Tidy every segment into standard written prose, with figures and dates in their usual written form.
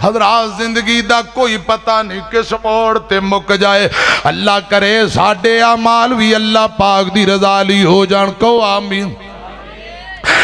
हज़रात जिंदगी दा कोई पता नहीं किस मोड़ ते मुक जाए। अल्लाह करे साडे अमाल भी अल्लाह पाक दी रज़ा लई हो जान। कहो आमीन।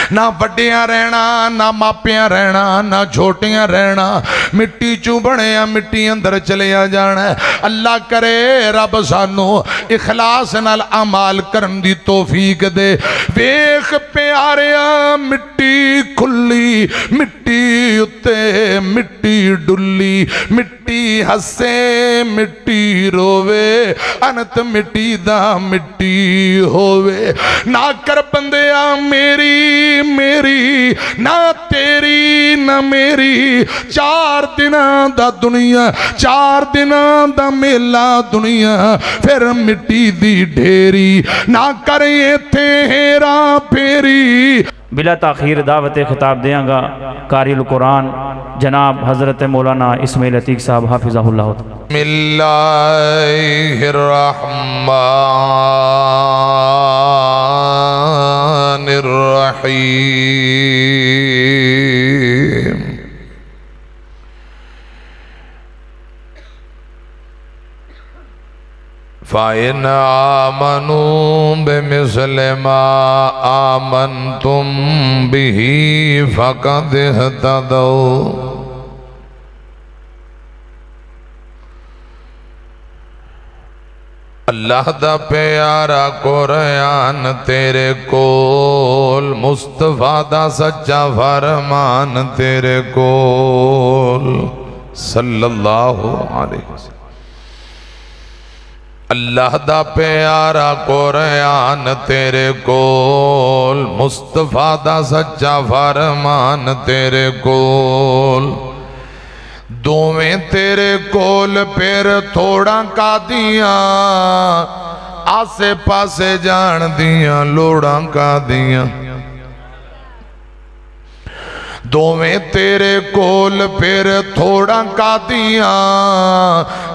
ना वड्डियां रहना, ना मापियां रहना, ना छोटियां रहना, मिट्टी चू बने मिट्टी अंदर चलिया जाना। अल्लाह करे रब सानू इखलास नाल अमाल करन दी तौफीक दे। वेख प्यारिया मिट्टी खुली, मिट्टी उत्ते मिट्टी डुली, मिट्टी हसे मिट्टी रोवे, अनत मिट्टी दा मिट्टी होवे। ना कर बंदिया मेरी मेरी ना तेरी ना मेरी, चार दिनां दा दुनिया, चार दिनां दा मेला दुनिया, फिर मिट्टी दी ढेरी। ना करे इत्थे हेरा फेरी। बिला ताखीर दावत खिताब देंगा कारिल कुरान जनाब हज़रत मौलाना इस्माइल अतीक साहब हाफिज़हुल्लाह। बिस्मिल्लाहिर्रहमानिर्रहीम। फ़इन आमनू बिमिस्लि मा आमनतुम बिही फ़क़द इह्तदौ। अल्लाह दा प्यारा कुरान तेरे कोल, मुस्तफा दा सच्चा फरमान तेरे कोल सल्लल्लाहु अलैहि वसल्लम। अल्लाह दा प्यारा कुरान तेरे कोल, मुस्तफा दा सच्चा फरमान तेरे कोल। दोवें तेरे कोल फिर थोड़ा का दिया, आसे पासे जान दिया लोड़ा का दिया। दोवें तेरे कोल फिर थोड़ा का दिया,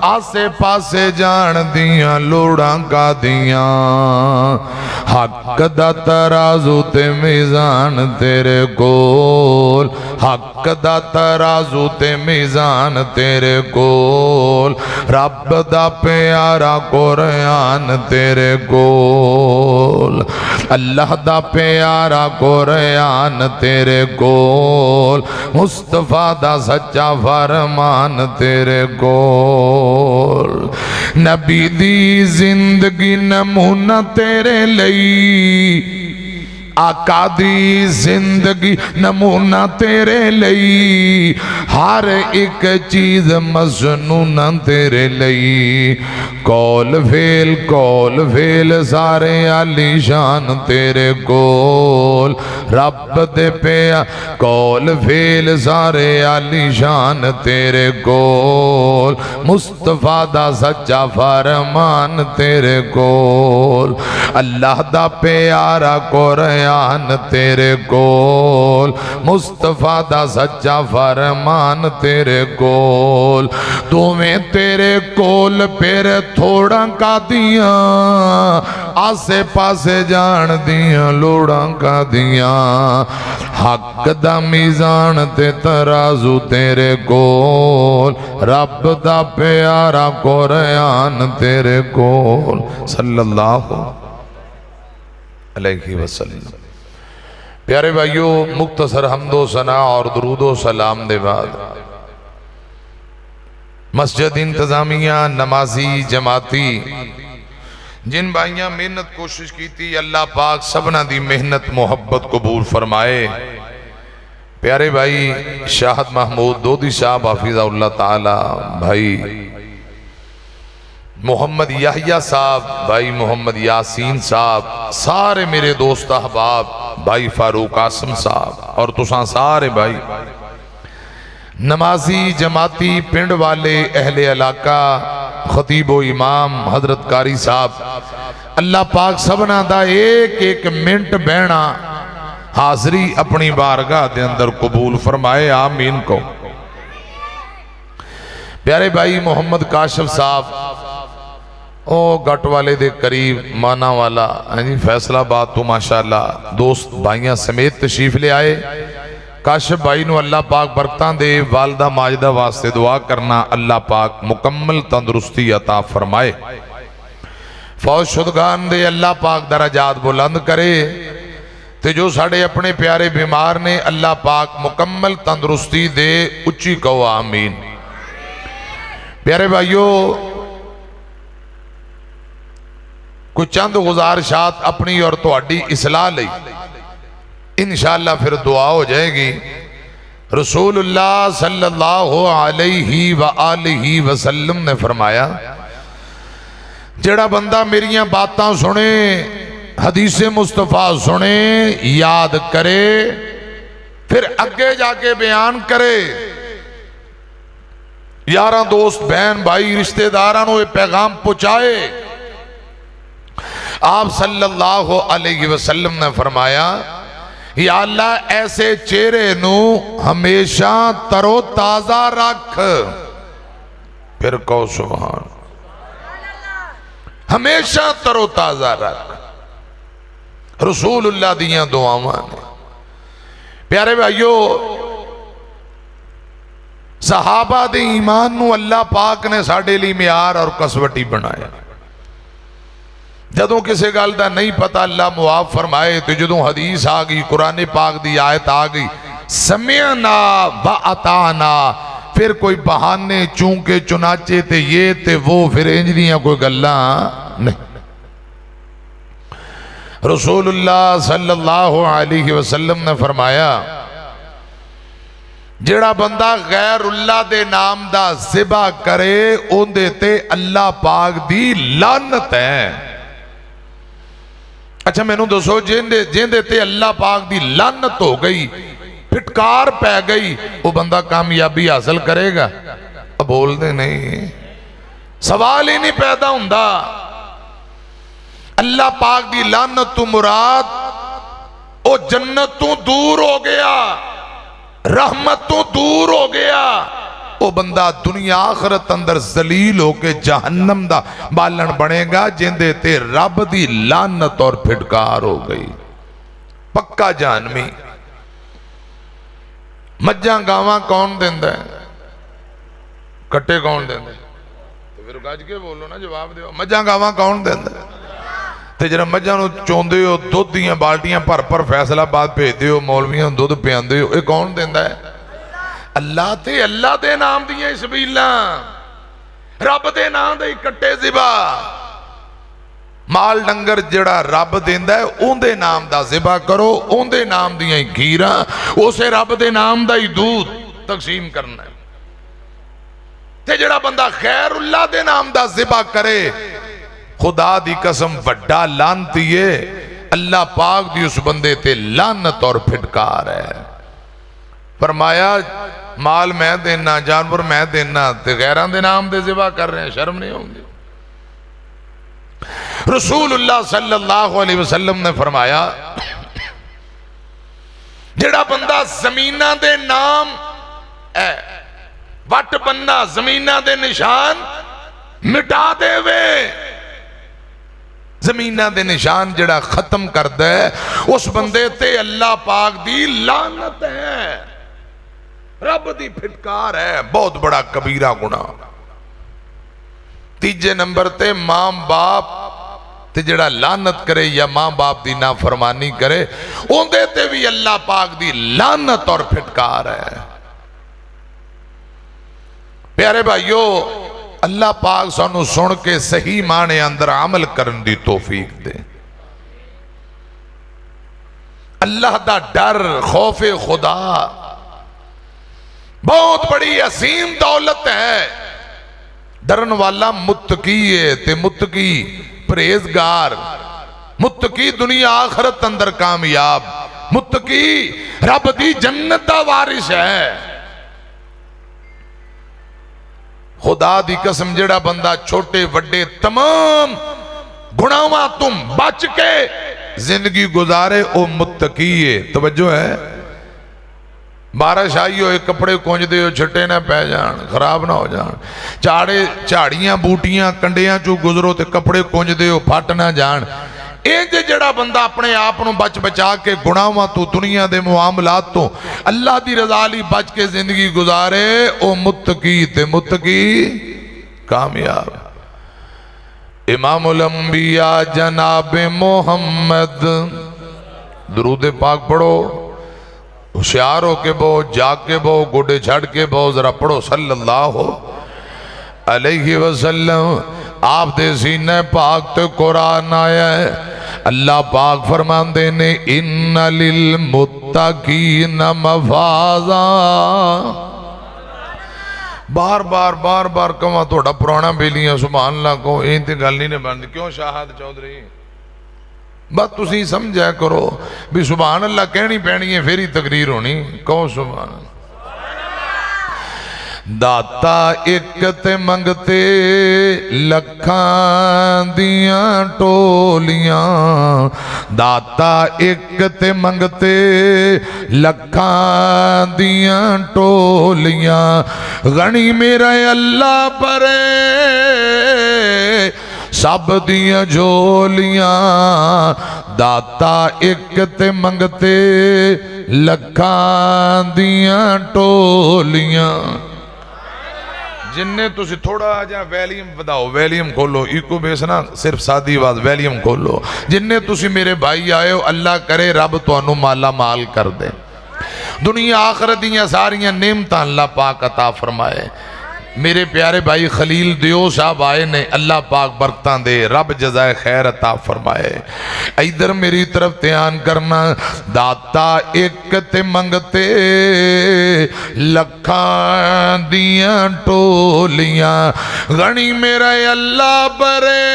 आसे पासे जान दिया लोड़ा का दिया। हक दा तराजू ते मीज़ान तेरे कोल, हक दा तराजू ते मीज़ान तेरे कोल। रब दा प्यारा कुरान तेरे कोल, अल्लाह दा प्यारा कुरान तेरे कोल, मुस्तफा दा सच्चा फरमान तेरे कोल। नबी दी जिंदगी नमूना तेरे लई, आका दी जिंदगी नमूना तेरे लई। हर एक चीज मज़नूना तेरे लई। कौल फेल सारे आलीशान तेरे कोल। रब दे पिया कौल फेल सारे आलीशान तेरे कोल, मुस्तफा दा सच्चा फरमान तेरे कोल। अल्लाह दा प्यारा कुरान तेरे कोल, मुस्तफा दा सच्चा फरमान तेरे कोल। दोवें तेरे कोल फिर थोड़ा का दिया, आसे पासे जान दिया लोड़ा का दिया। हक दा मीज़ान ते तराजू तेरे कोल, रब दा प्यारा कुरान तेरे कोल सल्लल्लाहु अलैहि वसल्लम। प्यारे भाइयों, मुख्तसर हम्दो सना और दुरूदो सलाम दे बाद मस्जिद इंतजामिया, नमाजी जमाती, जिन भाइयां मेहनत कोशिश की थी, अल्लाह पाक सबना दी मेहनत मोहब्बत कबूल फरमाए। प्यारे भाई शाहद महमूद दोदी साहब हाफिज़हुल्लाह ताला, भाई मोहम्मद याहिया साहब, भाई मोहम्मद यासीन साहब, सारे मेरे दोस्त अहबाब, भाई फारूक आसम साहब और तुसां सारे भाई नमाजी जमाती, पिंड वाले, अहले इलाका, खतीबो इमाम हजरत कारी साहब, अल्लाह पाक सबना दा एक एक मिनट बहना हाजरी अपनी बारगाह दे अंदर कबूल फरमाए, आमीन को। प्यारे भाई मोहम्मद काशिफ साहब, ओ गट वाले दे करीब माना वाला, हाँ जी, फैसलाबाद तो माशाअल्लाह दोस्त भाइयां समेत तशरीफ ले आए। काशिफ भाई नूं अल्लाह पाक बरकतां दे। वालदा माजदा वास्ते दुआ करना अल्लाह पाक मुकम्मल तंदुरुस्ती अता फरमाए। फौज शुदगान दे अल्लाह पाक दराजात बुलंद करे। ते जो साढ़े अपने प्यारे बीमार ने अल्लाह पाक मुकम्मल तंदुरुस्ती दे। उच्ची कहो आमीन। प्यारे भाइयों, कुछ चंद गुजारिशात अपनी और तुहाडी इसलाह लई, इंशाअल्लाह फिर दुआ हो जाएगी। रसूलुल्लाह सल्लल्लाहु अलैहि व आलिहि वसल्लम ने फरमाया, जेड़ा बंदा मेरियां बातां सुने, हदीसे मुस्तफा सुने, याद करे, फिर अगे जाके बयान करे, यारां दोस्त बहन भाई रिश्तेदारां नूं पैगाम पहुंचाए। आप सल्लल्लाहु अलैहि वसल्लम ने फरमाया, या अल्लाह ऐसे चेहरे नू हमेशा तरो ताजा रख। फिर कहो सुभान। हमेशा तरो ताजा रख। रसूलुल्लाह दियां दुआवां ने। प्यारे भाइयों, सहाबा दे ईमान नू अल्लाह पाक ने साडे लई मियार और कसवटी बनाया। जदों किसी गल का नहीं पता अल्लाह मुआफ फरमाए। तो जदों हदीस आ गई, कुरान पाक की आयत आ गई, समिअना व अताना, फिर कोई बहाने चूंके चुनाचे ते ये ते वो, फिर इंज दियां कोई गल्लां नहीं। रसूलुल्लाह सल्लल्लाहु अलैहि वसल्लम ने फरमाया, जेड़ा बंदा गैरुल्लाह दे नाम दा ज़िबा करे, उहदे ते अल्लाह पाक दी लानत है। अच्छा मैनू दसो, जिंदे ते अल्लाह पाक दी लानत हो गई, फिटकार पै गई, वो बंदा कामयाबी हासिल करेगा? बोलते नहीं, सवाल ही नहीं पैदा हुंदा। अल्लाह पाक दी लानत तो मुराद वो जन्नत तो दूर हो गया, रहमत तो दूर हो गया। वो बंदा दुनिया आखरत अंदर जलील होके जहन्नम दा बालन बनेगा, जिंदे ते रब दी लानत और फिटकार हो गई। पक्का जानवी। मज्जां गावां कौन देंदा है? कट्टे कौन देंदा? तो फिर गज के बोलो ना, जवाब दो। मज्जां गावां कौन देंदा? ते जरा मज्जां नूं चोंदे हो, दुध दीयां बाल्टियां भर भर फैसलाबाद भेजदे हो, मौलवियां नूं दुध पिआंदे हो, ये कौन देंदा है? अल्लाह ते अल्लाह दे नाम दियां सबीलां, रब दे नाम दे कट्टे ज़िबा। माल डंगर जड़ा रब देंदा है, उहदे नाम दा ज़िबा करो, उहदे नाम दियां ही खीरां, उसे रब दे नाम दा ही दूध तकसीम करना है। ते जड़ा बंदा खैरुल्लाह दे नाम दा ज़िबा करे, खुदा दी कसम वड्डा लानती है। अल्लाह पाक दी उस बंदे ते लानत और फिटकार है। फरमाया, माल मैं देना, जानवर मैं देना, ते गैरां दे नाम दे ज़िबा कर रहे हैं, शर्म नहीं होगी? रसूलुल्लाह सल्लल्लाहु अलैहि वसल्लम ने फरमाया, जेड़ा बंदा जमीना दे नाम वट बन्ना, जमीना दे निशान मिटा देवे, जमीना दे निशान जड़ा खत्म करदा है, उस बंदे ते अल्लाह पाक दी लानत है, रब दी फिटकार है। बहुत बड़ा कबीरा गुनाह। तीजे नंबर ते मां बाप ते जड़ा लानत करे या मां बाप दी नाफरमानी करे, उहदे ते भी अल्लाह पाक दी लानत और फिटकार है। प्यारे भाइयों, अल्लाह पाक सानू सुन के सही माने अंदर अमल करन दी तौफीक दे। अल्लाह दा डर, खौफे खुदा बहुत बड़ी असीम दौलत है। डरन वाला मुत्तकी है, ते मुत्तकी परहेजगार, मुत्तकी दुनिया आखरत अंदर कामयाब, मुत्तकी रब दी जन्नत दा वारिस है। खुदा दी कसम, जेड़ा बंदा छोटे वड्डे तमाम गुनाहां तो बच के जिंदगी गुजारे, वो मुत्तकी है। तवज्जो है? बारिश आई हो, कपड़े कुंजदे हो, छिट्टे ना पै जान, खराब ना हो जान, झाड़ियां बूटियां कंडियां चो गुजरो तो कपड़े कुंजदे हो, फट ना जान, इंज जड़ा बंदा अपने आप को बच बचा के गुनाहों तो दुनिया के मुआमलात तो अल्लाह की रजा लई बच के जिंदगी गुजारे ओ मुत्तकी ते मुत्तकी कामयाब। इमामुल अंबिया जनाब मोहम्मद दरूद पाक पढ़ो, होशियार हो के बहो, जाग के बहो, गोडे छड़ के बहो, जरा पढ़ो सल्लल्लाहु अलैहि वसल्लम। आप दे सीने पाक ते कुरान आया है। अल्लाह पाक फरमांदे ने इन्ना लिल मुत्तकीन मफाजा। बार बार कवा थोड़ा पुराना बेलियां सुभान अल्लाह को इन ते गल नहीं बनती। क्यों शाहद चौधरी बस तुसी समझा करो भी सुभान अल्लाह कहनी पैनी है फिर ही तकरीर होनी। कहो सुभान अल्लाह। दाता एक ते मंगते लखां दियां टोलियां, दाता एक ते मंगते लखां दियां टोलियां, गणी मेरा अल्लाह परे सब दियां झोलियां। दाता एक ते मंगते लखां दियां टोलियां। जिन्ने तुसी थोड़ा जा वैल्यूम बढ़ाओ, वैल्यूम खोलो, इको बेस ना सिर्फ सादी आवाज वैल्यूम खोलो। जिन्ने तुसी मेरे भाई आए हो अल्लाह करे रब तुहानू माला माल कर दे, दुनिया आखिरत दियां सारियां नेमतां अल्लाह पाक अता फरमाए। मेरे प्यारे भाई खलील दियो साहब आए ने, अल्लाह पाक बरकतां दे, रब जज़ाए खैर अता फरमाए। इधर मेरी तरफ ध्यान करना। दाता एक ते मंगते लखां दियां टोलियां, गणी मेरा अल्लाह बरे,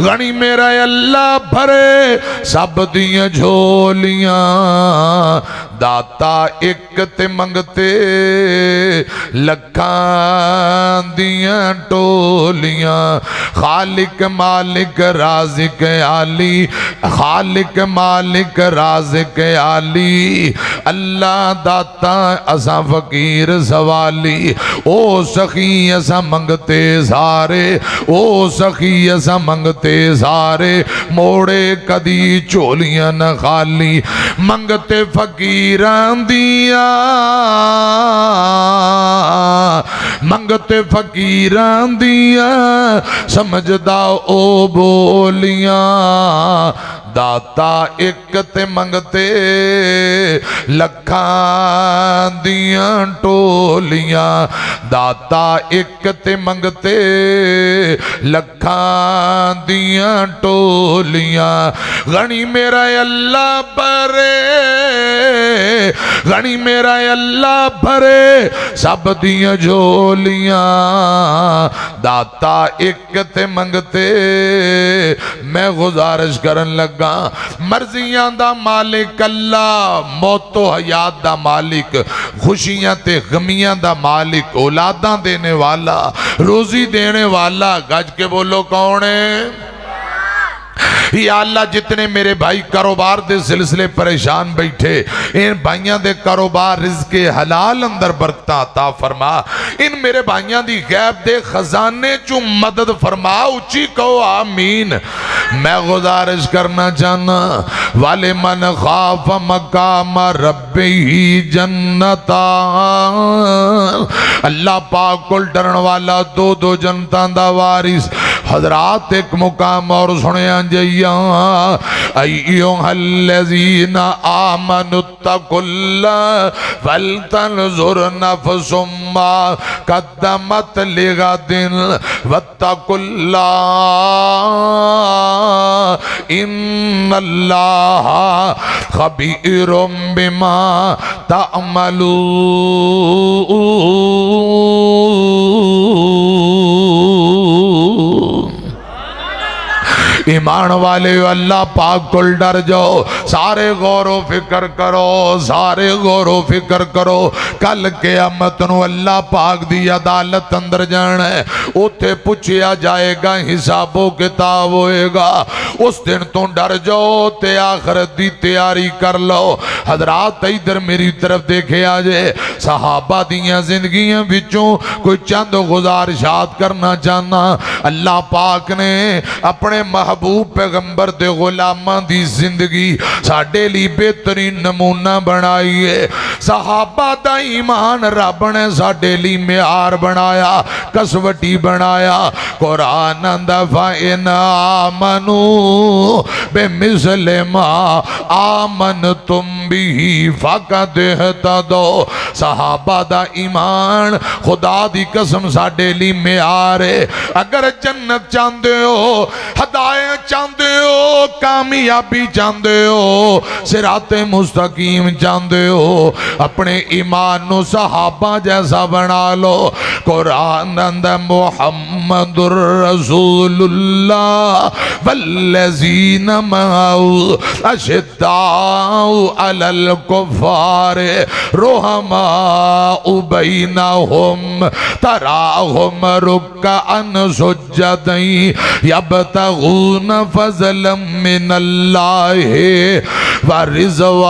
गणी मेरा अल्लाह भरे सब दियां झोलियां। दाता एक ते मंगते लखां दियां टोलियां, खालिक मालिक राज़िक आली, खालिक मालिक राज़िक आली। अल्लाह दाता असा फकीर सवाली, ओ सखी असा मंगते सारे, ओ सखी असा मंगते सारे, मोड़े कदी झोलियां न खाली, मंगते फकीरां दिया, मंगते फकीरां दिया, समझदा ओ बोलियां। दाता एक ते मंगते लखां दियां टोलियां, दाता एक ते मंगते लखां दियां टोलियां, गणी मेरा अल्लाह भरे, गणी मेरा अल्लाह भरे सब दियां झोलियां। दाता एक ते मंगते, मैं गुजारिश करन लगा, मर्जियां दा मालिक अल्लाह, मौतो हयात दा मालिक, खुशियां ते गमियां दा मालिक, औलादा देने वाला, रोजी देने वाला, गज के बोलो कौन है? या अल्लाह जितने मेरे भाई कारोबार के सिलसिले परेशान बैठे, इन भाइयों के कारोबार रिज़्क़े हलाल अंदर बरकतां अता फरमा, इन मेरे भाइयों की गैब के खजाने चू मदद फरमा, उची कहो आमीन। मैं गुजारिश करना चाहना, वाले मन खाफ मकाम रब्बी जन्नता, अल्लाह पाक को डरन वाला दो दो जनता दा वारिस। हजरात एक मुकाम और सुनिया जइया, अय्युहल्लज़ीना आमनुत्तकुल्लाह वलतंजुर नफ्सुम मा कद्दमत लिगदिन वत्तकुल्लाह इन्नल्लाह खबीरुम बिमा तअमलून। ईमान वाले अल्लाह पाक को डर जाओ, सारे गौरो फिक्र करो, सारे गौरो फिक्र करो। कल क़यामत नूं अल्लाह पाक दी अदालत अंदर जाना है, उत्थे पूछया जाएगा, हिसाबो किताब होएगा। उस दिन तो डर जाओ ते आखिरत दी तैयारी कर लो। हजरात इधर मेरी तरफ देखे आजे, सहाबा दियां जिंदगियां विचों कोई चंद गुजारिशात करना चाहना। अल्लाह पाक ने अपने महबूब पैगंबर दे गुलामां दी जिंदगी साडे लई बेहतरीन नमूना बनाई है। सहाबा दा ईमान रब ने साडे लई म्यार बनाया, कसवटी बनाया। कुरान आंदा फ़इन आमनू बेमिस्ले मा आमनतुम बिही फ़क़द इहतदौ। सहाबा दा ईमान खुदा दी कसम साडे लई म्यार है। अगर जन्नत चाहते हो, हदायत चाहते हो, कामयाबी चाहते हो, सिराते मुस्तकीम चाहते हो, अपने ईमान नू सहाबा जैसा बना लो। कुरान अंदर मुहम्मदुर रसूलुल्लाह वल्लज़ीना मअहू अशिद्दाउ अलल कुफ़ार रुहमाउ बैनहुम तराहुम रुक्अन सुज्जदन यब्तगून फ़ज़लन मिनल्लाहि व रिज़वाना।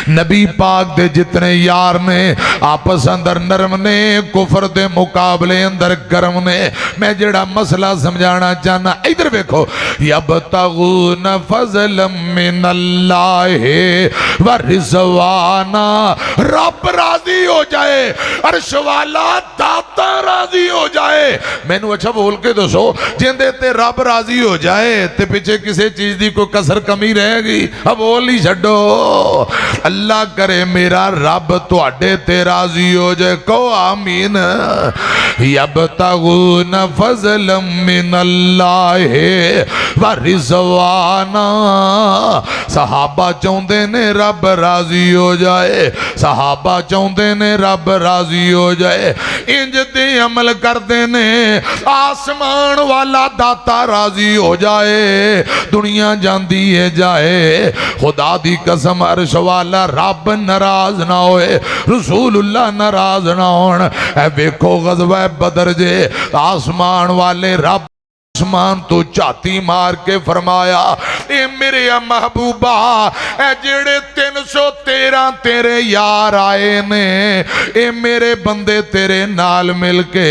नबी पाक दे जितने यार ने आपस अंदर नरम ने, कुफर दे मुकाबले अंदर गर्म ने। मैं जेड़ा मसला समझाना चाहना, इधर देखो, यब्तगून फ़ज़लन मिनल्लाहि व रिज़वाना। रब राजी हो जाए, अर्श वाला दाता राजी हो जाए। मैनू अच्छा बोल के दसो, जिंदे ते रब राजी हो जाए ते पिछे किसी चीज की कोई कसर कमी रहेगी? अब बोल ही छड्डो। अल्लाह करे मेरा रब तुहाडे ते राजी हो जाए, कहो आमीन। यब्तगून फ़ज़लन मिनल्लाहि व रिज़वाना। सहाबा चाहते ने रब राजी हो जाए, सहाबा चाहते ने रब राजी हो जाए। इंज दे अमल करते ने, आसमान वाला दाता राजी हो जाए, दुनिया जाती है जाए। खुदा दी कसम अर्श वाला रब नाराज ना होए, रसूलुल्लाह नाराज ना होन। ऐ वेखो गज़वा बदर जे, आसमान वाले रब आसमान तो झाती मार के फरमाया, ए मेरे महबूबा, ए जेड़े 313 तेरे यार आए ने, ए मेरे बंदे तेरे नाल मिल के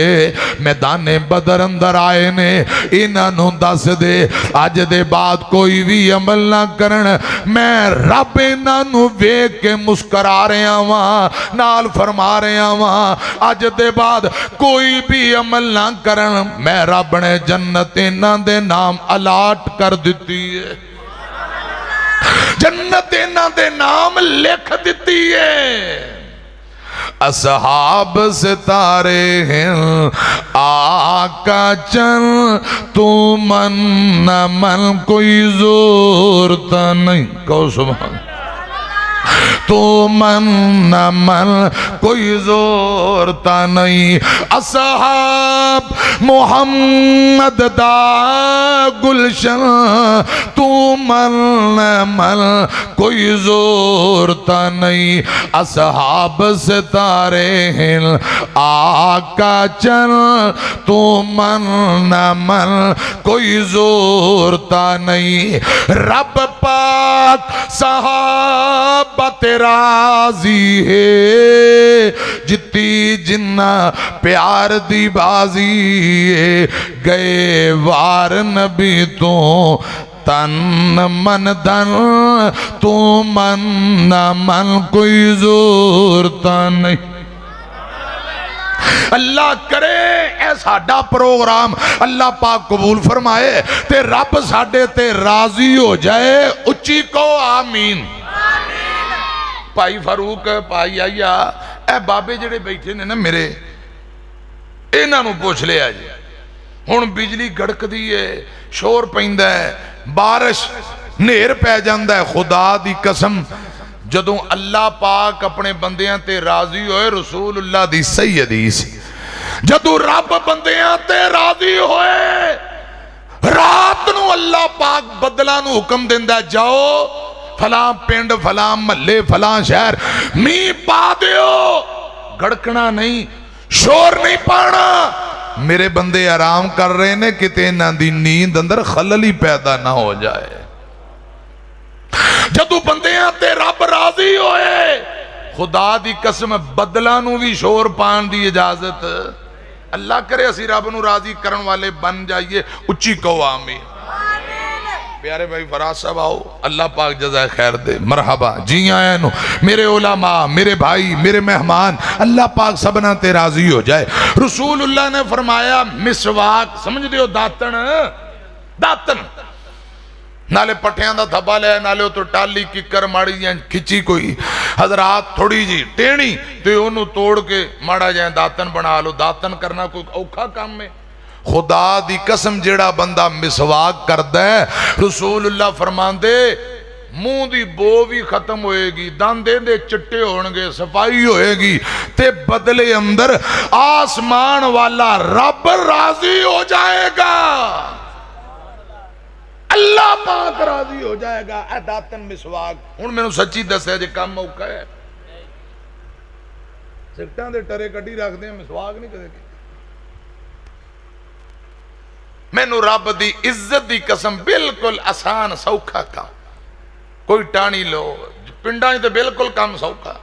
मैदाने बदर अंदर आए ने, इन्हां नूं दस दे अज दे बाद कोई भी अमल ना करन, मैं रब इन्हां नूं वेख के मुस्करा रहा वां, नाल फरमा रहा वां। अज दे बाद कोई भी अमल ना करन, मैं रब ने जन्नत इन्हां दे नाम अलाट कर दिती है, जन्नत इन्हां दे नाम लिख दिती है। असहाब सितारे हैं आका चल, तू मन न मन कोई जोरता नहीं। कहो सुभान। तो मन न मन कोई जोरता नहीं। असहाब मोहम्मद दा गुलशन, तू मन न मन कोई जोरता नहीं। असहाब सितारे हैं आका चल, तू मन न मन कोई जोरता नहीं। रब पाक सहाब राजी है, जिती जिन्ना प्यार दी बाजी है। गए वार नबी तो तन मन धन, तू मन न मन कोई जोरता नहीं। अल्लाह करे ए साडा प्रोग्राम अल्लाह पाक कबूल फरमाए ते रब साडे ते राजी हो जाए। उच्ची को आमीन। भाई फारूक भाई आइया ए बाबे जेड़े बैठे ने ना मेरे, इन्हां नूं पुछ लिया जी। हुण बिजली गड़कदी है, शोर पैंदा है, बारिश नेर पै जांदा है। खुदा दी कसम जदों अल्लाह पाक अपने बंदियां ते राजी होए, रसूलुल्लाह दी सही हदीस, जदों रब बंदियां ते राजी होए, रात नूं अल्लाह पाक बदलां नूं हुक्म दिंदा, जाओ फलां पिंड फलां महल्ले फलां शहर मींह पा दियो, गड़कना नहीं, शोर नहीं पाना, मेरे बंदे आराम कर रहे ने, किते इन्हां दी नींद अंदर खलल ही पैदा ना हो जाए। जदों बंदियां ते रब राजी होए, खुदा दी कसम बदलां नूं भी शोर पाण दी इजाजत, अल्लाह करे असी रब नूं राजी करन वाले बन जाइए। उच्ची कहो आमीन। प्यारे भाई फराज साहब आओ, अल्लाह पाक जज़ाए खैर दे, मरहबा जी आया नो, मेरे उलमा, मेरे भाई, मेरे मेहमान, अल्लाह पाक सबना ते राजी हो जाए। रसूलुल्लाह ने फरमाया मिसवाक समझ दियो, दातन, दातन नाले पट्टियां दा थब्बा लिया, नाले तो टाली किकर माड़ी जाए खिंची कोई हजरात थोड़ी जी टेणी ते ओनू तोड़ के माड़ा जाए दातन बना लो। दातन करना कोई औखा काम है? खुदा दी कसम जेड़ा बंदा मिसवाक करदा है, रसूलुल्लाह फरमांदे मुंह दी बो भी खत्म होएगी, दंद दे चिट्टे होणगे, सफाई होएगी, ते बदले अंदर आसमान वाला रब राजी हो जाएगा, अल्लाह पाक राजी हो जाएगा। ए दातन मिसवाक हुण मैनू सच्ची दस्या जे काम औखा है, सिगटां दे टरे कड्डी रखदे, मिसवाक नहीं कदे। मैनू रब दी इज्जत दी कसम बिल्कुल आसान सौखा काम, कोई टाणी लो, पिंडां च ते बिल्कुल काम सौखा,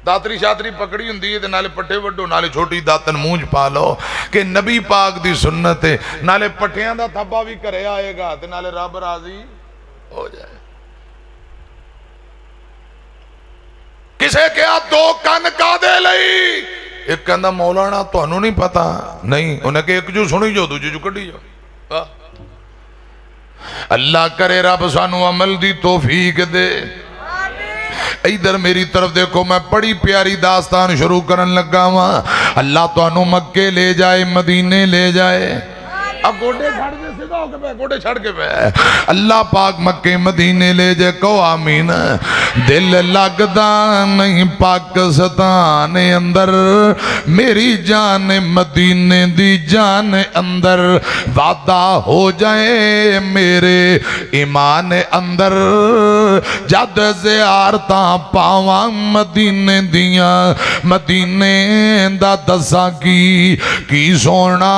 दातरी शातरी पकड़ी हुंदी है ते नाले पट्ठे वड्डो, नाले छोटी दातन मूंह च पा लो, कि नबी पाक दी सुन्नत है, नाले पट्ठियां दा थब्बा भी घरे आएगा ते नाले रब राजी हो जाए। किसे कहा दो कन कादे लई, एक कहंदा मौलाना तुहानू नहीं पता, नहीं उन्हें कहा एक जू सुनी जो दूजे जू कड्डी जाओ। अल्लाह करे रब सानू अमल दी तौफीक दे। इधर मेरी तरफ देखो, मैं बड़ी प्यारी दास्तान शुरू करन लगा वा। अल्लाह तुहानू मक्के ले जाए, मदीने ले जाए, अब गोडे छड़ के सीधा होके पे, गोडे छड़ के पे, अल्लाह पाक मक्के मदीने ले जाए, कहो आमीन। दिल लगदा नहीं पाकिस्तान अंदर, मेरी जान मदीने दी जान अंदर, वादा हो जाए मेरे ईमान अंदर, जद ज़ियारता पावा मदीने दिया, मदीने दा दसा की सोना,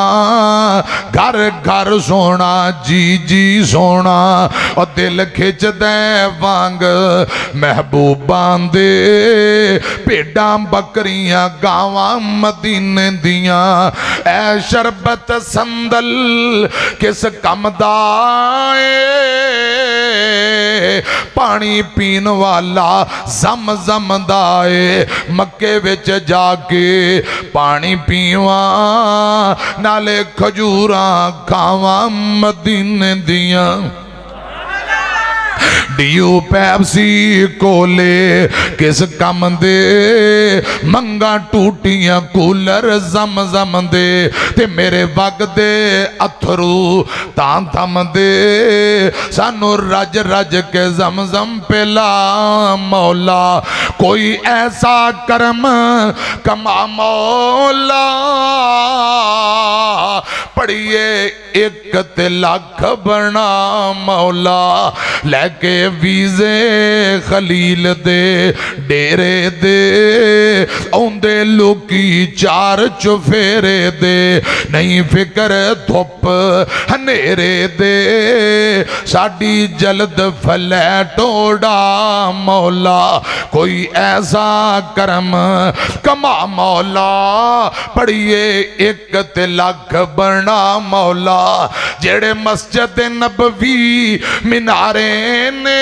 घर घर सोना, जी जी सोना, और दिल खिच दे वांग महबूबां दे, भेडां बकरियां गावां मदीने दियां, ऐ शरबत संदल किस कम दा ए, पानी पीन वाला जम जम दा ए, मक्के विच जाके पानी पीवा, नाले खजूरां खावा मदीने दियां, डियो पैप्सी कोले किस कम दे, मंगा टूटियां कूलर जम जम दे, ते मेरे वगदे अथरू तां थम दे, सानू रज रज के जम जम पिला मौला, कोई ऐसा करम कमा मौला, पढ़िए एक ते लख बना मौला, लैके वीजे खलील दे डेरे दे, औंदे लोकी चार चुफेरे दे, नहीं फिक्र धुप हनेरे दे, साडी जल्द फ्लैट ओड़ा मौला, कोई ऐसा करम कमा मौला, पढ़िए एक ते लख बना मौला, जेड़े मस्जिद नबवी मिनारे ने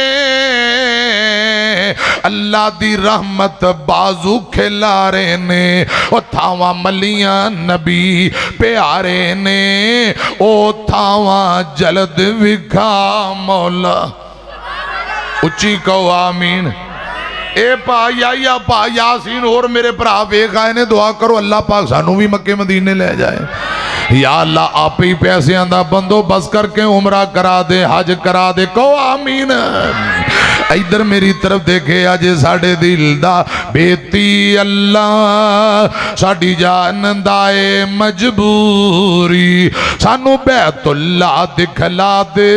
अल्लाह दी रहमत बाजू खिलारे ने, ओ थावा मलियां नबी प्यारे ने, ओ थावा जल्द विखा मौला, उच्ची कहो आमीन। ए भाई आइया भा यासीन और मेरे भरा वेख आए ने, दुआ करो अल्लाह पाक सानू भी मक्के मदीने ले जाए। या अल्लाह आप ही पैसों का बंदोबस्त करके उमरा करा दे, हज करा दे, कहो आमीन। इधर मेरी तरफ देखे अजे साडे दिल दा बेती अल्लाह साडी जान दाए मजबूरी सानू बैतुल्ला दिखला दे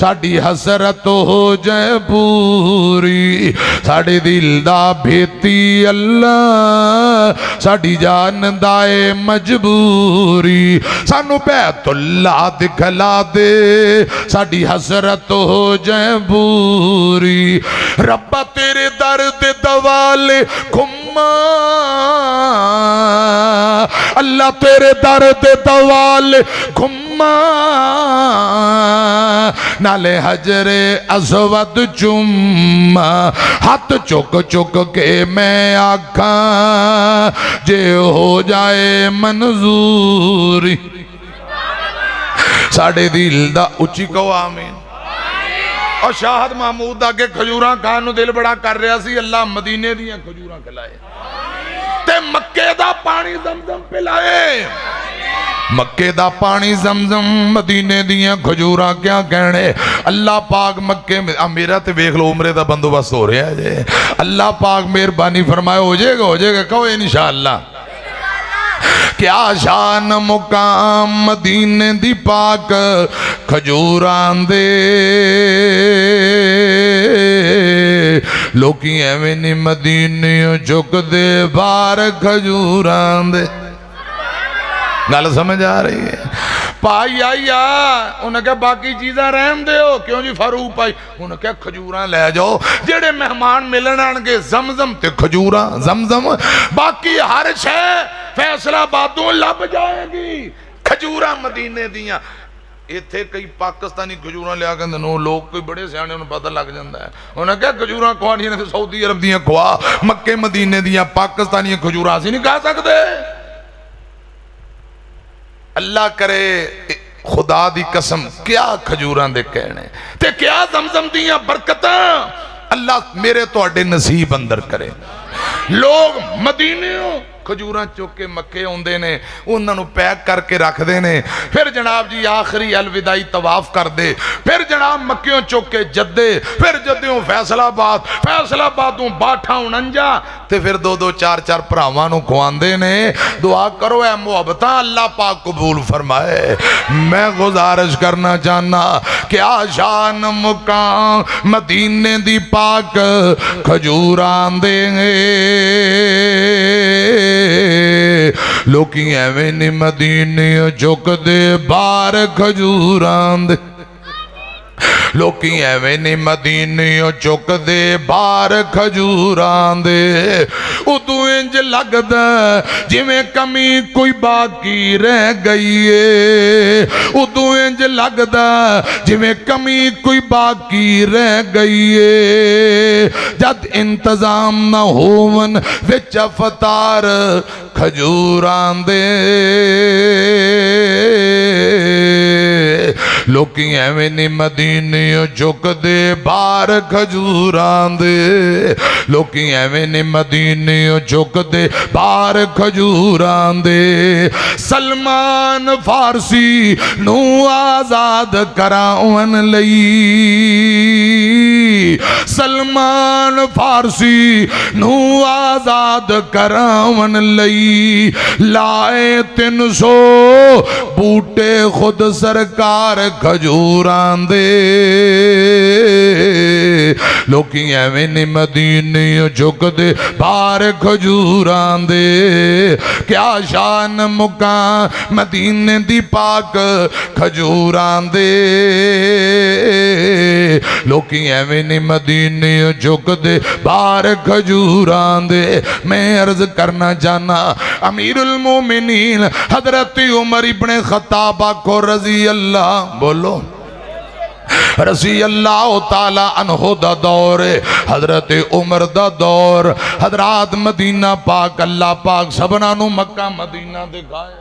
साडी हसरत हो जाए पूरी साडे दिल दा बेती अल्लाह साडी जान दाए मजबूरी सानू बैतुल्ला दिखला दे साडी हसरत हो जाए पूरी रब्बा तेरे दर दे दवाले घुम्मा अल्लाह तेरे दर दे दवाले घुम्मा नाले हजरे असवद चुम्मा हाथ चुक चुक के मैं आखा जे हो जाए मंजूरी साडे दिल दा उच्ची कहो आमीन। और शाहद महमूद अगे खजूरा खान नूं दिल बड़ा कर रहा सी अल्लाह मदीने दियां खजूरा खिलाए ते मक्के दा पानी जमजम पिलाए मक्के दा पानी जमजम मदीने दियां खजूरा क्या कहने अल्लाह पाक मक्के में मेरा ते वेख लो उमरे दा बंदोबस्त हो रहा है जे अल्लाह पाक मेहरबानी फरमाए हो जाएगा कहो इंशाअल्लाह। क्या शान मुकाम मदीने दी पाक खजूरां दे लोकी एवें नी मदीने चुकदे बार खजूरां दे गल समझ आ रही है पाई आई आ उन्हें क्या बाकी चीज़ा रहन दो क्यों जी फारूक पाई उन्हें क्या खजूरा लै जाओ जेड़े मेहमान मिलन आएंगे जमजम ते खजूरा जमजम बाकी हर शै फैसलाबादों लभ जाएगी खजूरा मदीने दियां इत्थे कई पाकिस्तानी खजूरा लिया कहते नो लोग कोई बड़े सियाने उन्हें पता लग जाता है उन्हें क्या खजूरा खुआनियां ने सऊदी अरब दियां खुआ मक्के मदीने दियां पाकिस्तानी खजूरा असीं नहीं खा सकते। अल्लाह करे खुदा दी कसम क्या खजूरां दे कहने ते क्या जमजम दियां बरकतां अल्लाह मेरे तुहाडे नसीब अंदर करे। लोग मदीने खजूरा चुक के मक्के आउंदे ने उन्होंने पैक करके रखते हैं फिर जनाब जी आखिरी अलविदाई तवाफ करते फिर जनाब मक्कियों चुक के जद्दे फिर जद्दों फैसलाबादों बाठा उनंजा ते फिर दो दो चार चार भरावां नूं खुआंदे ने दुआ करो ऐ मुहब्बतां अल्लाह पाक कबूल फरमाए। मैं गुजारिश करना चाहना क्या शान मुकाम मदीने दी पाक खजूरां दे लोकी एवें नी मदीने चुकदे बार खजूरां दे लोकी एवें नी मदीने चुकदे बार खजूरां दे उदू इंज लगदा जिवें कमी कोई बाकी रह गई है उदू इंज लगदा जिवें कमी कोई बाकी रह गई है जद इंतजाम न होवन विच अवतार खजूरां दे लोकी एवें नी मदीने चुकदे बार खजूरां दे लोकी एवें नी मदीने चुकदे बार खजूरां दे सलमान फारसी नू आजाद करावन लई सलमान फारसी नू आजाद करावन लई लाए 300 बूटे खुद सरकार खजूरां दे लोकी एवें नी मदीने चुकदे बार खजूरां दे क्या शान मुकाम मदीने दी पाक खजूरां दे लोकी एवें नी मदीने चुकदे बार खजूरां दे। मैं अर्ज करना चाहना अमीरुल मोमिनीन हजरत उमर इब्ने खत्ताब को रजी अल्लाह बोलो रसी अल्लाह ताला अनहु दा दौर हजरत उमर दा दौर हजरात मदीना पाक अल्लाह पाक सबना नू मक्का मदीना दिखाए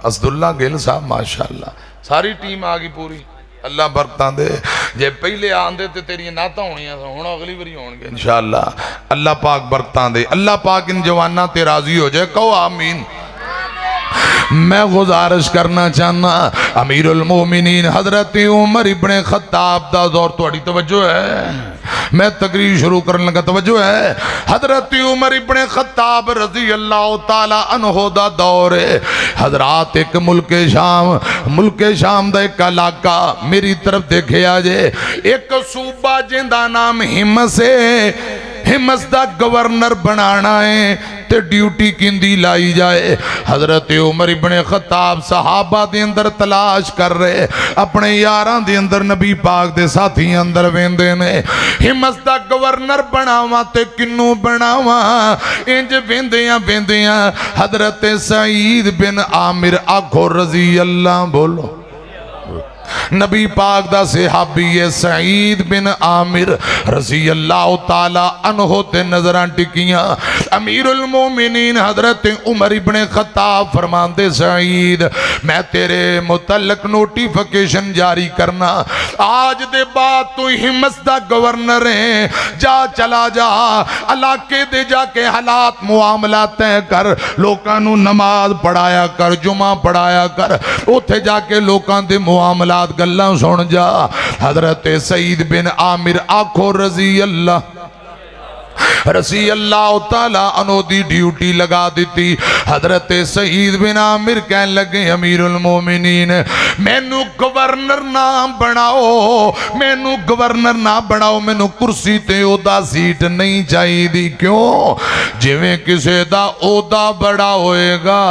असदुल्ला गिल साहब माशाअल्लाह सारी टीम आ गई पूरी अल्लाह बरकतां दे जे पहले आंदे ते तेरियां नातां होणियां हुण अगली बारी होणगे इंशाअल्लाह अल्लाह पाक बरकतां दे अल्लाह पाक इन जवानां ते राजी हो जाए कहो आमीन। मैं गुजारिश करना चाहना अमीरुल मोमिनीन हजरत उमर इब्ने खत्ताब दा दौर, थोड़ी तवज्जो है, मैं तकरीर शुरू करने लगा, तवज्जो है। हजरत उमर इब्ने खत्ताब रजी अल्लाह ताला अन्हो दा दौर है। हजरात एक मुल्क शाम दा एक इलाका मेरी तरफ देखे जे, एक सूबा जिंदा नाम हिमस है। हिमस दा गवर्नर बनाना है ते ड्यूटी किंदी लाई जाए। हजरत उमर इब्ने खत्ताब सहाबा दे अंदर तलाश कर रहे, अपने यारां दे अंदर नबी पाक दे साथी अंदर वेंदे ने, हिमस दा गवर्नर बनावा ते किन्नू बनावा। इंज वेंदियां हजरत सईद बिन आमिर आखो रजी अल्लाह, बोलो नबी पाक दा सहाबी है सईद बिन आमिर रजी अल्लाह ताला अन्हो ते नजरां टिकियां। अमीरुल मोमिनीन हजरत उमर इब्ने खत्ताब फरमांदे, सईद मैं तेरे मुतल्लक नोटिफिकेशन जारी करना, आज दे बाद तू हिमस दा गवर्नर है, जा चला जा इलाके दे जाके हालात मुआमला तय कर, लोकां नू नमाज पढ़ाया कर, जुमा पढ़ाया कर, उत्थे जाके लोकां दे मुआमला गल्लां सुन जा। हजरत सईद बिन आमिर आखो रजी अल्लाह ताला अनो दी ड्यूटी लगा दी। हजरत सईद बिन आमिर कहन लगे, अमीरुल मोमिनीन मैनू गवर्नर ना बनाओ, मैनू गवर्नर ना बनाओ, मैनू कुर्सी ते ओदा सीट नहीं चाहिए। क्यों? जिवें किसे दा ओदा बड़ा होएगा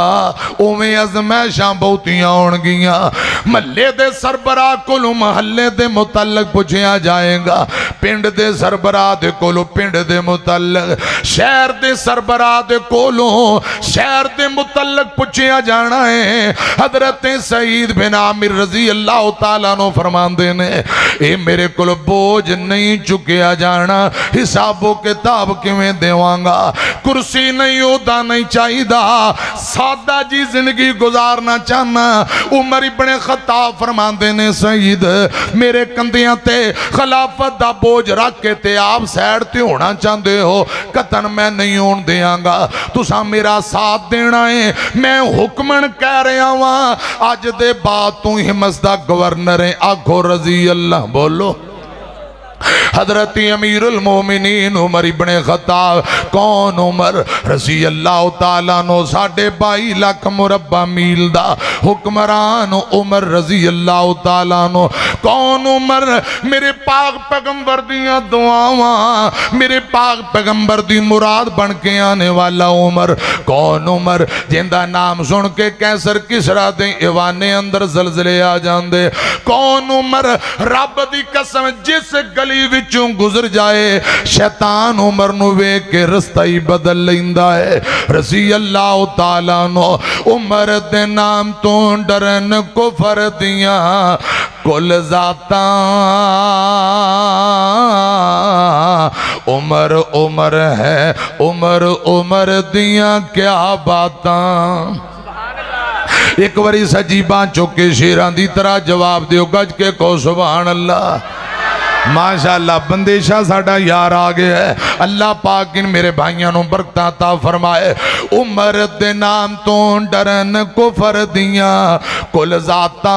उवें अजमैशां बहुतियां होणगियां। महल्ले दे सरबराह कोलों महल्ले दे मुतल्लक पुछया जाएगा, पिंड दे सरबराह दे कोलों पिंड दे मुतल्लक, शहर दे सरबराह दे कोलों शहर दे मुतल्लक पुछया जाना है। हजरत सईद बिन आमिर रजी अल्लाह ताला नो फरमांदे ने, ए मेरे कोल बोझ नहीं चुकिया जाना, हिसाबो किताब किवें देवांगा, कुर्सी नहीं ओदा नहीं चाहिदा, सादा जी जिंदगी गुजारना चाहना। उमर इब्ने खत्ताब फरमांदे ने, सईद मेरे कंधियां ते खिलाफत दा बोझ रख के ते आप सैड ते होना चाहते हो, कतन मैं नहीं होने देंगा, तुसा मेरा साथ देना है। मैं हुक्मन कह रहा वहां, अज दे बाद तू हिमस दा गवर्नर है, आखो रजी अल्लाह, बोलो हजरत अमीरुल मोमिनीन उमर इब्ने खत्ताब। कौन? उमर रजी अल्लाह ताला नो 22.5 लाख मुरब्बा मील दा हुक्मरान उमर रजी अल्लाह ताला नो। कौन? उमर मेरे पाक पैगंबर दियां दुआवां, मेरे पाक पैगंबर दी मुराद बन के आने वाला उमर। कौन? उमर जिंदा नाम सुन के कैसर किसरा दे ईवाने अंदर जलजले आ जांदे। कौन? उमर रब दी कसम जिस गली विचों गुजर जाए शैतान उमर नू वेख के रस्ता ही बदल लैंदा है। रजी अल्लाह ताला नो उमर दे नाम तो डरन कुफर दियां कुल जाता। उमर उमर है उमर उमर दियां क्या बातां। एक बारी सजी बां चुके शेरां दी तरह जवाब दियो, गज के को सुभान अल्लाह। माशाअल्लाह बंदेशा साडा यार आ गया है। अल्लाह पाक इन मेरे भाइयों को बरकतां अता फरमाए। उमर दे नाम तो डरन कुफर दियां कुल जातां।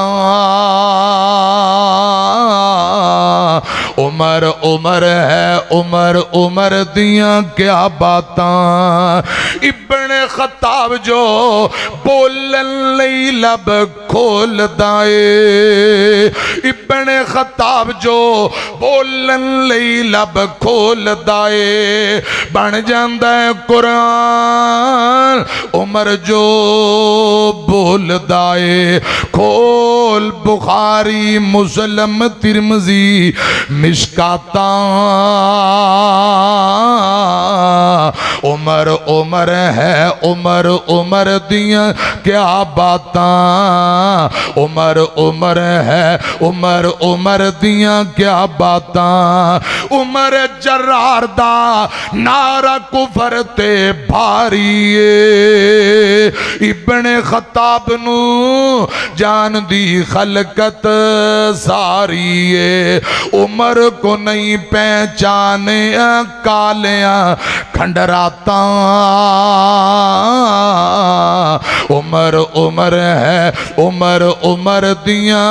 उमर उमर है उमर उमर दियां क्या बातां। इब्ने खत्ताब जो बोलन लई लब खोलदा ए, इब्ने खत्ताब जो बोलन लई लब खोलदा ए, बन जांदा है कुरान। उमर जो बोलदा ए खोल बुखारी मुस्लिम तिरमिजी मिशकाता। उमर उमर है उमर उमर दियां क्या बातां। उमर उमर है उमर उमर दियां क्या बातां उमर जरार दा नारा कुफर ते भारी इब्ने खत्ताब नू जान दी खलकत सारी उमर को नहीं पहचाने कालिया खंडराता उमर उमर है उमर उमर दियां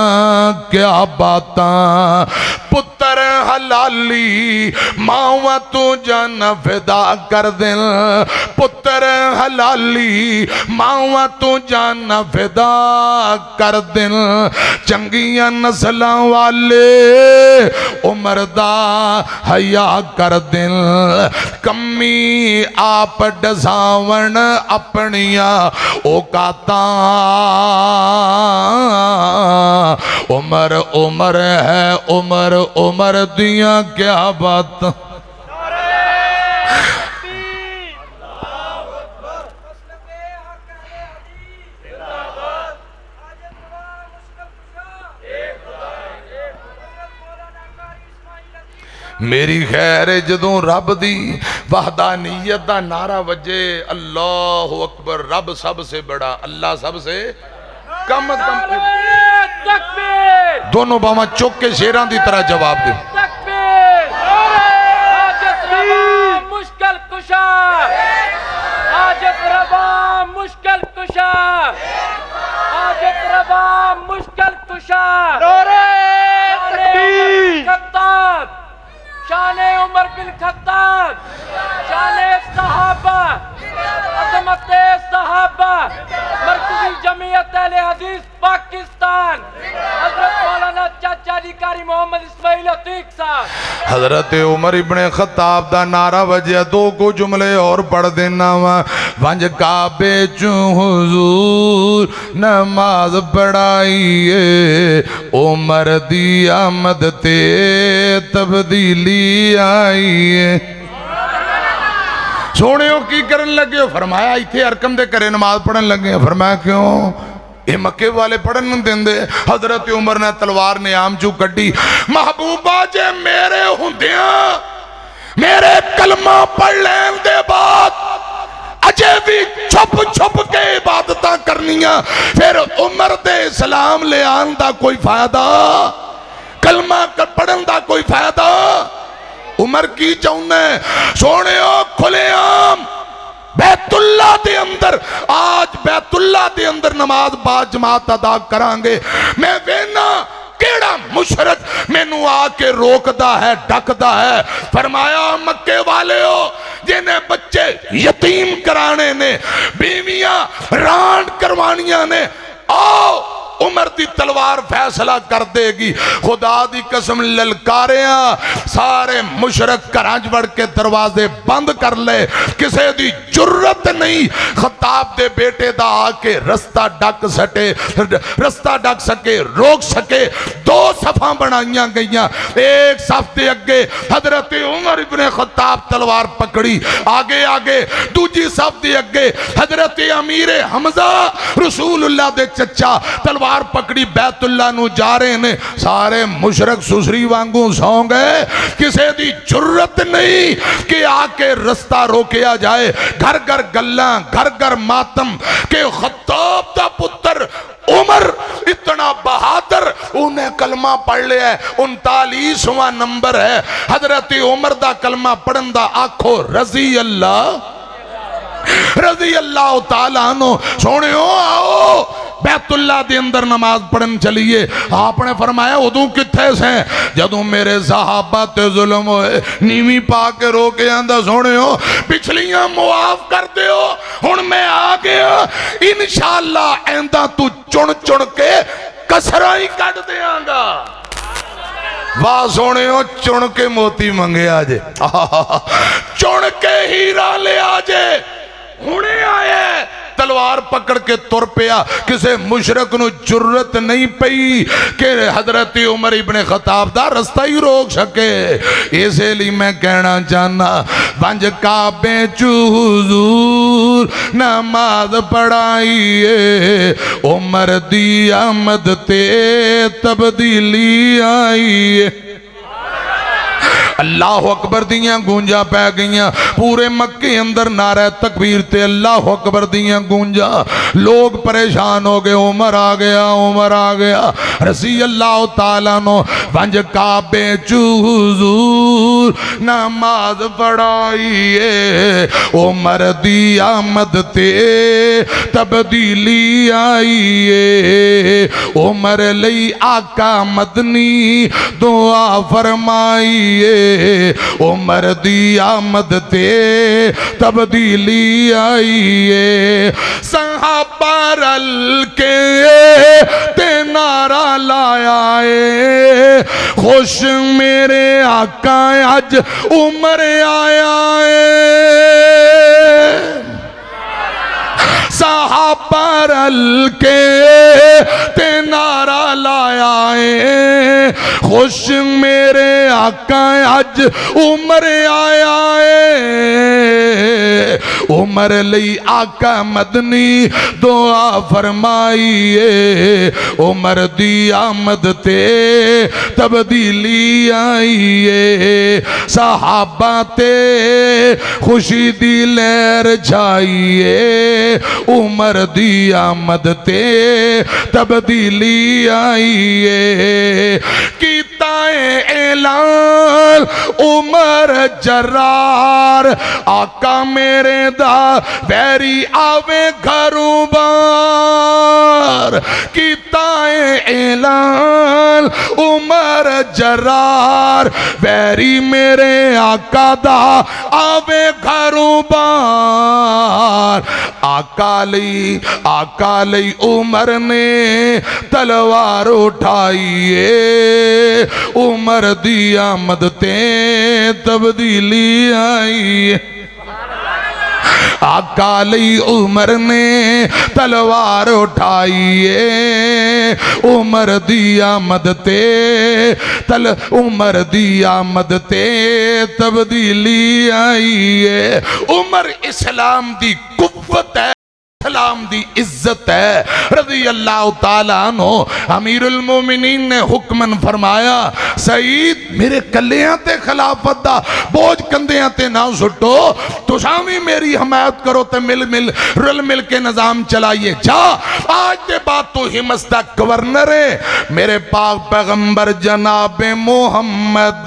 क्या बातां पुत्र हलाली मावा तू जन फिदा कर दिल पुत्र हलाली मावा तू जन फिदा कर दिल चंगियां नस्लां वाले उमर दा हया कर दिल कमी आप डसावण अपनिया औकातां उमर उमर है उमर उमर दियां क्या बात मेरी खैर जदों रब दी वहदानियत दा नारा वजे अल्लाह अकबर रब सबसे बड़ा अल्लाह सबसे कम दोनों बावा चुक के शेरां की तरह जवाब दे मुश्किल कुशा हाजत रवा मुश्किल कुशा हाजत रवा मुश्किल कुशा खत्ताब शान उमर बिन खत्ताब शान सहाबा अज़मत सहाबा मरकज़ी जमीयत अहले हदीस पाकिस्तान हजरत मौलाना चाचा जी कारी मोहम्मद इस्माइल अतीक साहब हजरत उमर इब्ने खत्ताब दा नारा वजया दो को जुमले और पढ़ देना वा वंज काबे चू हुजूर नमाज पढ़ाइए उमर दी आमद ते तब्दीली आई है सोने की करन लगे फरमाया इथे अरकम दे करे नमाज पढ़न लगे फरमाया क्यों ये मक्के वाले पढ़न नहीं देंदे हजरत उमर ने तलवार ने आम चू कड्डी महबूबा जे मेरे हुंदिया मेरे कलमा पढ़ लैन दे बाद अजे भी छुप छुप के इबादत करनिया फिर उमर दे इस्लाम ले आन दा कोई फायदा कलमा पढ़न दा कोई फायदा उमर की चाहना सोने खुलेआम बैतुल्ला दे अंदर आज बैतुल्ला दे अंदर नमाज बाद जमात अदा करांगे मैं वेना केड़ा मुशरक मैनू आके रोकदा है डकदा है फरमाया मक्के वाले हो जिन्हें बच्चे यतीम कराने ने बीवियां रांड करवानियां ने आओ उमर दी तलवार फैसला कर देगी खुदा दी कसम ललकारिया सारे मुशरक घरां च वड़ के दरवाजे बंद कर ले किसे दी जुर्रत नहीं खत्ताब दे बेटे दा आके रस्ता डक सके रोक सके दो सफा बनाइया गईयां एक सफ दे अगे हजरत उमर इब्ने खत्ताब तलवार पकड़ी आगे आगे दूजी सफ दे अगे हजरत अमीर हमजा रसूलुल्लाह दे चचा तलवार पकड़ी बैतुल्ला नू जा रहे ने सारे मुशरक सुसरी वांगू सौ गए किसे दी जुर्रत नहीं कि आके रास्ता रोकिया जाए घर घर गल्लां घर घर मातम के खत्ताब दा पुत्र उमर इतना बहादुर उन्हें कलमा पढ़ लिया 39वां नंबर है हजरत उमर दा कलमा पढ़न दा आखो रजी अल्लाह तआला अन्हु सोने आओ बैतुल्ला दे अंदर नमाज पढ़न चलिए आपने फरमाया उदू किथे से जदों मेरे सहाबा ते जुल्म होए नीवी पा के रो के आंदा सोने पिछलियां मुआफ कर दियो हुण मैं आ गया इंशाअल्लाह ऐंदा तू चुन चुन के कसरा ही कट देंगा वाह सोने चुन के मोती मंगे आजे चुन के हीरा ले आजे हुणे आए तलवार पकड़ के तुर पिया किसे मुशरक नू जुर्रत नहीं पई कि हजरत उमर इब्ने खत्ताब दा रास्ता ही रोक सके इसलिए मैं कहना चाहना पंज काबे चू हुजूर नमाज पढ़ाइए उमर दी आमद ते तब्दीली आईए। अल्लाह अकबर दियां गूंजा पै गईयां पूरे मक्के अंदर नारा तकबीर ते अल्लाह अकबर दियां गूंजा। लोग परेशान हो गए, उमर आ गया, उमर आ गया। रसी अल्लाह ताला नो वंज काबे चू हुजूर नमाज पढ़ाइए उमर दी आमद ते तब्दीली आईए। उमर लई आका मदनी दुआ फरमाइए उमर दी आमद ते तब्दीली आईए। सहाबा रल के ते नारा लाया है खुश मेरे आका अज उमर आया है। सहाबा रल के ते नारा लाया है खुश मेरे आका अज उमर आया है। उमर लई आका मदनी दुआ फरमाइए उमर दी आमद ते तब्दीली आईए। सहाबा ते खुशी दी लहर छाइए उमर दी आमद ते तब्दीली आईए। कीता ऐलान उमर जरार आका मेरे दा वैरी आवे घरों बार। कीता ऐलान उमर जरार वैरी मेरे आका दा आवे घरों बार। आका लई उमर ने तलवार उठाइए उमर दी आमद ते तब्दीली आई। आका लई उमर ने तलवार उठाइए उमर दी आमद ते उमर दी आमद ते तब्दीली आई है। उमर इस्लाम दी कुव्वत है, इस्लाम दी इज्जत है। रज़ी अल्लाह ताला अन्हु अमीरुल मोमिनीन ने हुक्मन फरमाया सईद मेरे कलियां ते खिलाफत दा बोझ कंधियां ते ना सुटो, तुसां भी मेरी हमायत करो ते मिल मिल रल मिल के निजाम चलाइए। जा आज के बाद तो हिम्मत दा गवर्नर है मेरे पाक पैगंबर जनाब मोहम्मद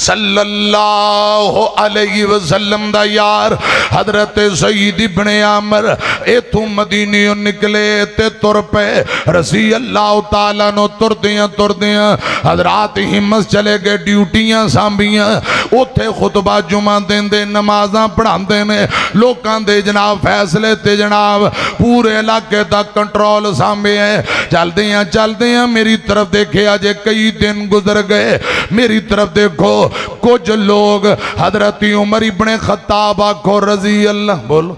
सल्लल्लाहु अलैहि वसल्लम दा यार हजरत सईद इब्ने आमर इथों मदीने निकले ते तुर पे रसी अल्लाह ताला नो तुरदियां हजरात हिम्मत चले गए ड्यूटियां सांभियां उथे खुतबा जुमा देंदे नमाज़ां पढ़ाते ने लोकां दे जनाब फैसले ते जनाब पूरे इलाके दा कंट्रोल सांभे है। चलदियां मेरी तरफ देखे अजे कई दिन गुजर गए मेरी तरफ देखो कुछ लोग हजरत उमर इब्ने खत्ताब आखो रजी अल्लाह बोलो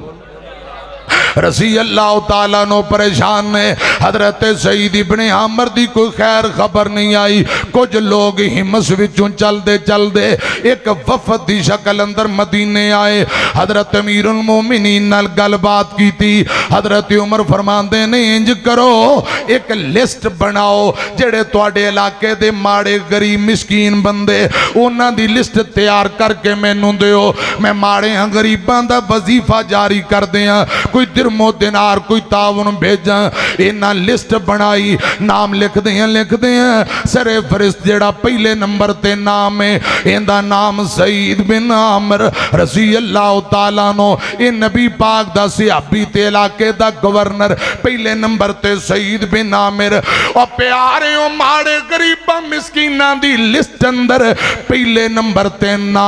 रसी अल्लाह ताला नो परेशान ने हजरत सईद इब्ने आमर दी कोई खैर खबर नहीं आई। कुछ लोग हिम्मत विचों चलदे चलदे एक वफद दी शक्ल अंदर मदीने आए। हजरत अमीरुल मोमिनीन नाल गलबात की थी। हजरत उमर फरमांदे ने इंज करो एक लिस्ट बनाओ जेड़े तुहाडे इलाके दे माड़े गरीब मिसकीन बंदे उन्हां दी लिस्ट तैयार करके मैनू दिओ। मैं माड़े गरीबां दा वजीफा जारी कर दियां कोई दिरमो दिनार कोई तावन भेजा। इन्हां लिस्ट बनाई नाम लिखते हैं सरे फरिश्त जेड़ा पहले नंबर ते नाम है इंदा नाम सईद बिन आमर रज़ी अल्लाह ताला नो। ये नबी पाक दा सहाबी ते इलाके दा गवर्नर पहले नंबर ते सईद बिन आमिर। और प्यारे ओ माड़े गरीबां मिसकीनां दी लिस्ट अंदर पहले नंबर ते ना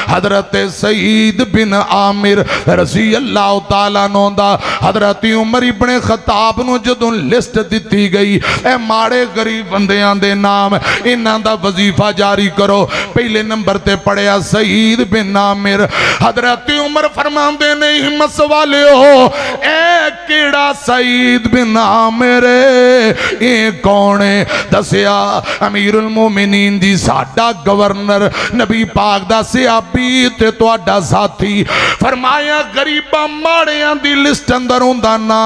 हजरत सईद बिन आमिर रज़ी अल्लाह ताला नो दा हजरत उमर इब्ने खताब नूं जदों लिस्ट दिती गई ए माड़े गरीब बंदियां दे नाम इन्हां दा वजीफा जारी करो, पहले नंबर ते पढ़िया सईद बिन आमिर। हजरत उमर फरमांदे ने हिम्मत वालिओ ए केड़ा सईद बिन आमिर ए कौन है? दसिया अमीरुल मोमिनीन जी साडा गवर्नर नबी पाक दा सहाबी ते तुहाडा साथी। फरमाया गरीबां माड़ियां दी लिस्ट अंदर हुंदा ना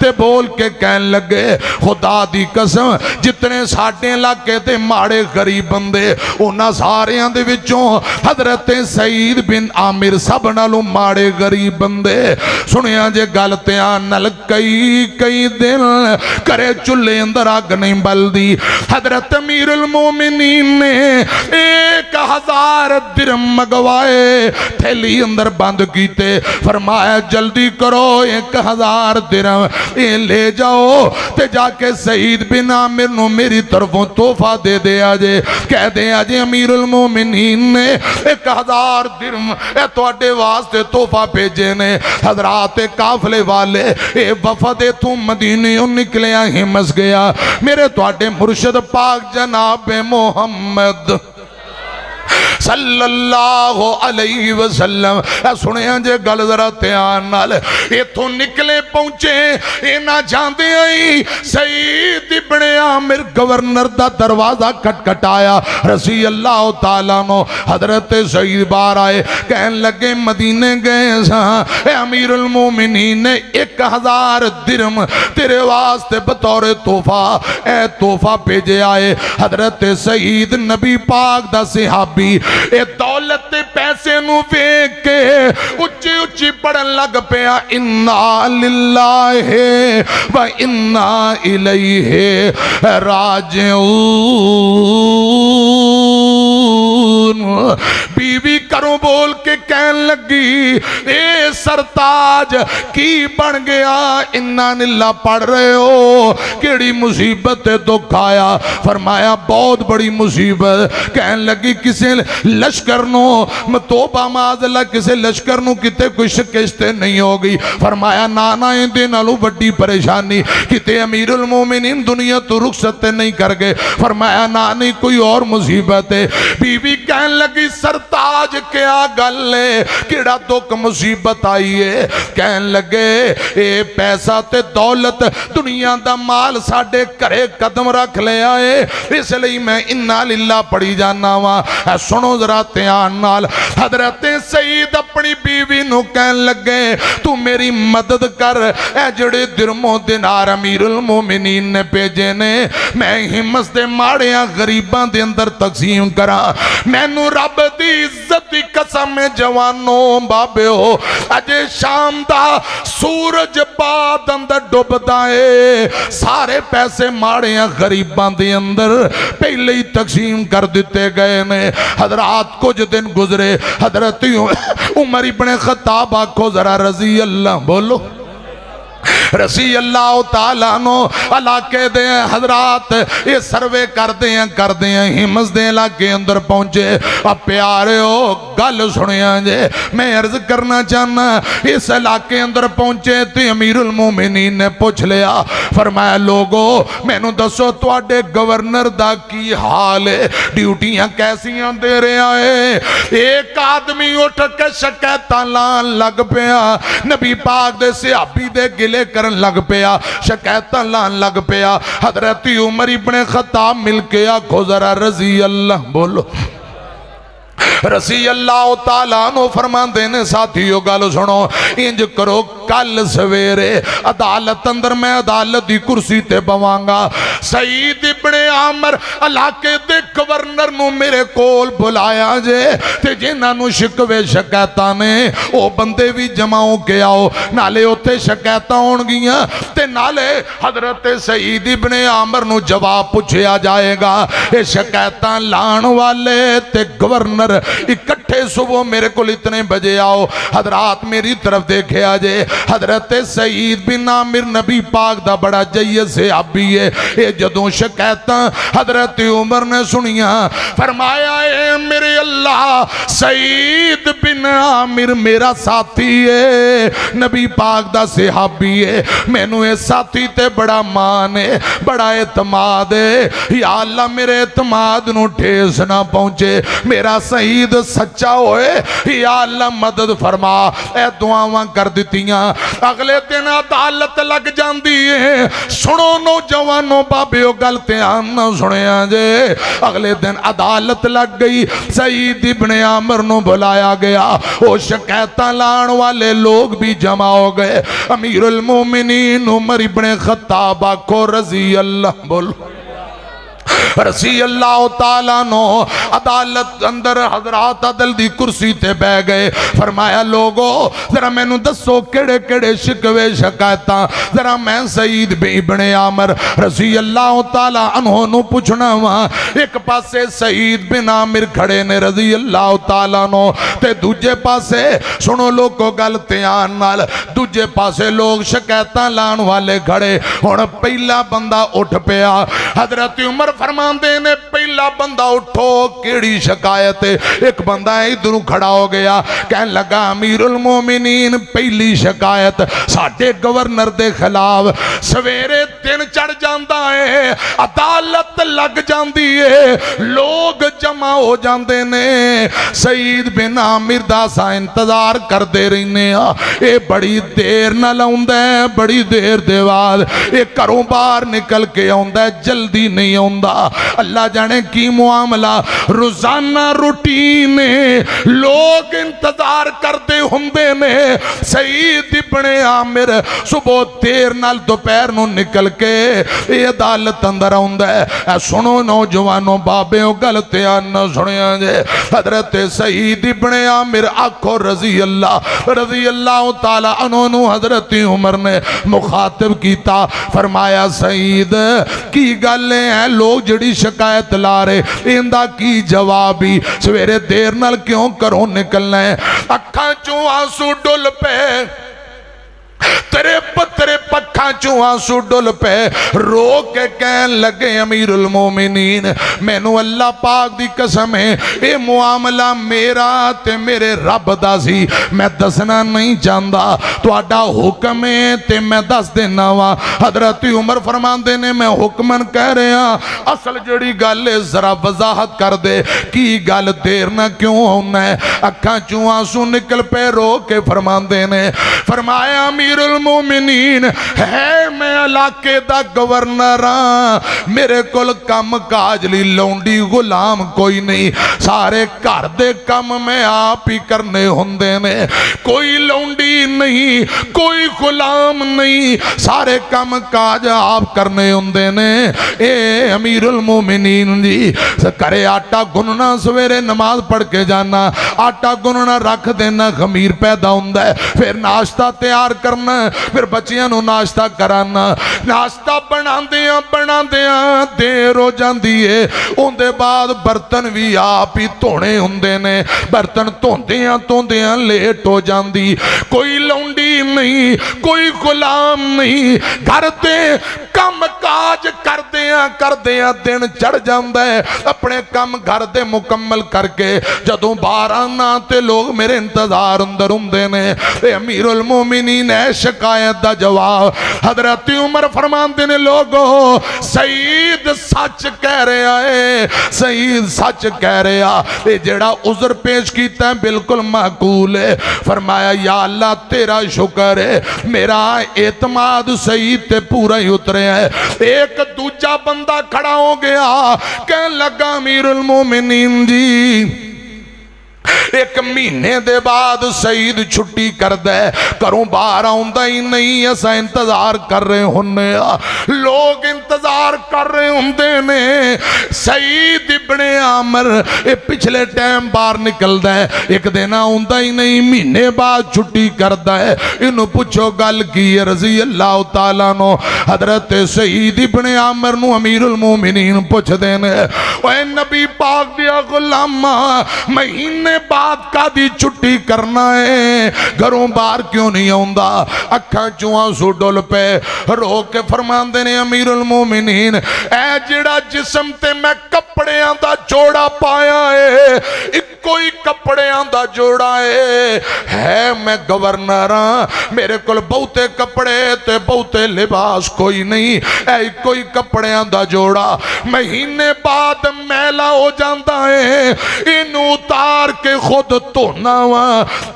ते बोल के कहन लगे खुदा दी कसम जितने साडे इलाके ते माड़े गरीब बंदे उन्हां सारियां दे विचों हजरत सईद बिन आमिर सब नालों माड़े गरीब बंदे। सुनिया जे गल ध्यान नाल कई दिन करे चुल्हे अंदर अग नहीं बलदी। हजरत अमीरुल मोमिनीन ने 1000 दिरहम मंगवाए थैली अंदर बंद कीते। फरमाया जल्दी करो 1000 दिरहम ये ले जाओ ते जाके सईद बिन आमिर नूं मेरी तरफों तोहफा दे दिया जे। कह दिया जे अमीरुल मोमिनीन ने 1000 दिरहम ए तुहाडे वास्ते तोहफा भेजे ने। हजरात काफले वाले ए वफद इथों मदीने निकलिया हिमस गया मेरे तुहाडे मुर्शद पाक जनाब मोहम्मद सल्लल्लाहु अलैहि वसल्लम। सुनिया जे गल जरा ध्यान नाल इथों निकले पहुंचे इना जांदे ही सईद इब्ने आमिर गवर्नर दा दरवाजा खटखटाया। रसी अल्लाह तआला नो हजरत सईद बाहर आए कहन लगे मदीने गए सा अमीरुल मोमिनीन ने 1000 दिरहम तेरे वास्ते बतौर तोहफा ए तोहफा भेजे आए। हजरत सईद नबी पाक दा सहाबी ए दौलत ते पैसे नूं वेख के उच्ची उच्ची पढ़न लग पिया इन्ना लिल्लाहि व इन्ना इलैहि राजिऊन। बीवी करो बोल के कहन लगी ए सरताज की बन गया इन्ना निल्ला पढ़ रहे हो केड़ी मुसीबत ते दुख आया? फरमाया बहुत बड़ी मुसीबत। कहन लगी किसे लश्कर नो तोबा माज़ल्ला किसे लश्कर नु किते कोई शिकस्त नहीं हो गई? फरमाया ना ना इहदे नालों वड्डी परेशानी किते अमीरुल मोमिनीन दुनिया तो रुखसत नहीं कर गए। फरमाया ना नहीं कोई और मुसीबत है। बीवी कहन लगी सरताज क्या गल है केड़ा दुख मुसीबत आई है? कहन लगे ए पैसा ते दौलत दुनिया दा माल साडे घरे कदम रख लिया है इसलिए मैं इन्ना लिल्ला पढ़ी जाना वा। सुनो जरा ध्यान नाल हजरत सईद अपनी बीवी नूं कहन लगे तू मेरी मदद कर ए जिहड़े दिरहमो दिनार अमीरुल मोमिनीन ने भेजे ने मैं हिम्मत दे माड़ियां गरीबां दे अंदर तकसीम करा। मैनू रब दी इज्जत दी कसम जवानो बाबिओ अजे शाम दा सूरज बाद अंदर डुबदा है सारे पैसे माड़ियां गरीबां दे अंदर पहले ही तकसीम कर दिते गए ने। हजरात कुछ दिन गुजरे हजरत उमर इब्ने खत्ताब आखो जरा रजी अल्लाह बोलो रसी अल्लाह तआला नो इलाके दे हजरात ये सर्वे करते हैं हिम्मत दे इलाके अंदर पहुंचे। अब प्यारे हो गल सुनिया जे मैं अर्ज करना चाहना इस इलाके अंदर पहुंचे तो अमीरुल मोमिनीन ने पूछ लिया फरमाया लोगो मैनू दसो तुहाडे गवर्नर दा की हाल है ड्यूटियां कैसियां दे रहा है? एक आदमी उठ के शिकायतां लान लग पिया नबी पाक दे सहाबी दे गिले करन लग पिया शिकायतां लान लग पिया। हजरत उमर इब्ने खत्ताब मिल के आखो जरा रजी अल्लाह बोलो रसी अल्लाह तआला नो फरमांदे ने साथियों गल सुनो इंज करो कल सवेरे अदालत अंदर मैं अदालत की कुर्सी ते बवांगा सईद इब्ने आमिर इलाके दे गवर्नर नु मेरे कोल बुलाया जे ते जिन्हां नु शिकवे शिकायतां ने ओ बंदे भी जमाओ के आओ नाले उत्थे शिकायतां होणगियां ते नाले हजरत सईद इब्ने आमिर नु जवाब पूछया जाएगा। ये शिकायतां लाण वाले ते गवर्नर इकट्ठे सुबह मेरे को इतने बजे आओ। हजरात मेरी तरफ देखे जे हजरत सईद बिन आमिर नबी पाक दा बड़ा जय्यद सहाबी है। ये जदों शिकायतां हजरत उमर ने सुनिया फरमाया ए मेरे अल्लाह सईद बिन आमिर मेरा साथी है, नबी पाक दा सहाबी है, मैनू इस साथी ते बड़ा मान है, बड़ा एतमाद है। या अल्लाह मेरे एतमाद नू ठेस ना पहुंचे, मेरा सईद सच्चा होए, या अल्लाह मदद फरमा। ए दुआवां कर दित्तियां। अगले दिन अदालत लग जाती है। सुनो नौजवानों बाबिओ गल ध्यान ना सुनिया जे। अगले दिन अदालत लग गई। सईद इब्ने आमिर नू बुलाया गया। वो शिकायतां लाण वाले लोग भी जमा हो गए। अमीरुल मोमिनीन उमर इब्ने खत्ताब आखो रजी अल्लाह बोलो रसी अल्लाह ताला नो अदालत अंदर हजरात अदल दी कुर्सी ते बह गए। फरमाया लोगो जरा मैनू दसो केड़े केड़े शिकवे शिकायतां, जरा मैं सईद इब्ने आमिर रसी अल्लाह ताला अन्हु नू पुछना वा। एक पासे सईद बिन आमिर खड़े ने रजी अल्लाह ताला नो, ते दूजे पासे सुनो लोगो गल ध्यान नाल, दूजे पासे लोग शिकायतां लाण वाले खड़े। हुण पहला बंदा उठ पिया। हजरत उमर फरमांदे ने पहला बंदा उठो केड़ी शिकायत है। एक बंदा इधरों खड़ा हो गया, कहन लगा अमीरुल मोमिनीन पहली शिकायत साडे गवर्नर दे खिलाफ। सवेरे दिन चढ़ जाता है, अदालत लग जाती है, लोग जमा हो जाते ने, सईद बिन आमिर दा सा इंतजार करते रहने। ये बड़ी देर नाल आउंदा है, बड़ी देर दे बाद ये घरों बाहर निकल के आउंदा है, जल्दी नहीं आउंदा। अल्लाह जाने की मुआमला, रोजाना रूटीन लोग इंतजार करते होंदे ने। सईद इब्ने आमिर सुबह देर नाल दोपहर नू निकल के ये अदालत अंदर आउंदा है। सुनो नौजवानों बाबेओ गल ध्यान ना सुनिया जे। हजरत सईद इब्ने आमिर आखो रजी अल्लाह ताला अन्हु हजरत उमर ने मुखातिब कीता। फरमाया सईद की गल है, लोग जड़ी शिकायत ला रहे इंदा की जवाब ही, सवेरे देर नाल क्यों घरों निकलना है। अखां चों आंसू डुल पे, तेरे पत्रे पक्खा चों आंसू डुल पे, रो के कहन लगे अमीरुल मोमिनीन मैनू अल्लाह पाक दी कसम है ये मुआमला मेरा ते मेरे रब दा सी, मैं दसना नहीं चाहता, तुहाडा हुक्म है ते मैं दस देना वा। हजरत उमर फरमांदे ने मैं हुक्मन कह रहा, असल जड़ी गल है जरा वजाहत कर दे, की गल देर ना क्यों होना है। अखां चों आंसू निकल पे, रो के फरमांदे ने फरमाया अमीरुल मोमिनीन है मैं इलाके दा गवर्नर हाँ, मेरे कोल कम काज लई लौंडी गुलाम कोई नहीं, सारे घर दे कम मैं आप ही करने होंदे ने, कोई लौंडी नहीं, कोई गुलाम नहीं, सारे कम काज आप करने होंदे ने। ए अमीरुल मोमिनीन जी करे आटा गुनना, सवेरे नमाज पढ़ के जाना, आटा गुनना रख देना, खमीर पैदा होंदा है, फिर नाश्ता तैयार करना, फिर बच्चियां नू नाश्ता कराना, नाश्ता बनांदियां बनांदियां देर हो जाती है, उनके बाद बर्तन भी आप ही धोने हुंदे ने, बर्तन धोंदियां धोंदियां लेट हो जाती, कोई लौंडी नहीं, कोई गुलाम नहीं, घर दे कम काज करदियां करदियां दिन चढ़ जाता है। अपने कम घर दे मुकम्मल करके जदों बाहर आना ते लोग मेरे इंतजार अंदर हुंदे ने। अमीरुल मोमिनीन है शिकायत दा जवाब हजरत उमर फरमांदे ने लोगो सईद सच कह रहा है, सईद सच कह रहा, ये जेड़ा उज़र पेश कीता है बिल्कुल माकूल है। फरमाया या अल्लाह तेरा शुक्र है, मेरा एतमाद सईद ते पूरा ही उतरे है। एक दूजा बंदा खड़ा हो गया, कह लगा अमीरुल मोमिनीन जी एक महीने दे बाद सईद छुट्टी करदा है, घरों बाहर आउंदा ही नहीं, असा इंतजार कर रहे होने, लोग इंतजार कर रहे होंदे ने। सईद इब्ने आमर ये पिछले टाइम बाहर निकलदा है, एक दिन आउंदा ही नहीं, महीने बाद छुट्टी करदा है। इनू पुछो गल की है? रज़ी अल्लाह तआला नो हजरत सईद इब्ने आमर नू अमीरुल मोमिनीन पुछदे ने, ओए नबी पाक दिया गुलामा महीने बाद कादी छुट्टी करना है, घरों बाहर क्यों नहीं आउंदा? अखां चों आंसू डुल पे, रो के फरमांदे ने अमीरुल मोमिनीन ऐ जिहड़ा जिस्म ते मैं कपड़ियां दा जोड़ा पाया है, इक्को ही कपड़ियां दा जोड़ा है मैं गवर्नर हां, मेरे कोल बहुते कपड़े ते बहुते लिबास कोई नहीं, ऐ इक्को ही कपड़ियां दा जोड़ा, महीने बाद मैला हो जाता है, इनू उतार के खुद धोना वा,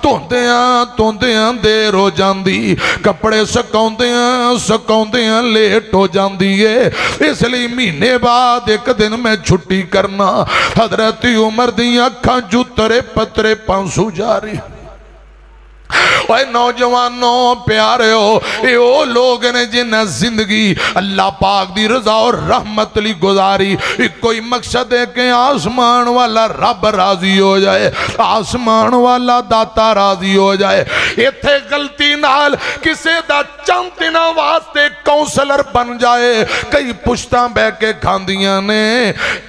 धोंदियां देर हो जाती, कपड़े सुकाउंदियां लेट हो जाती है, इसलिए महीने बाद एक दिन मैं छुट्टी करना। हजरत उमर दी अखां चों तरे पतरे पांसू जा रही। ओए नौजवानों प्यारे हो, ये वो लोग ने जिन्हें जिंदगी अल्लाह पाक दी रजा और रहमत ली गुजारी, कोई मकसद है कि आसमान वाला रब राजी हो जाए, आसमान वाला दाता राजी हो जाए। इत्थे गलती नाल किसे दा चंद दिनां वास्ते काउंसलर बन जाए, कई पुश्तां बह के खांदियां ने,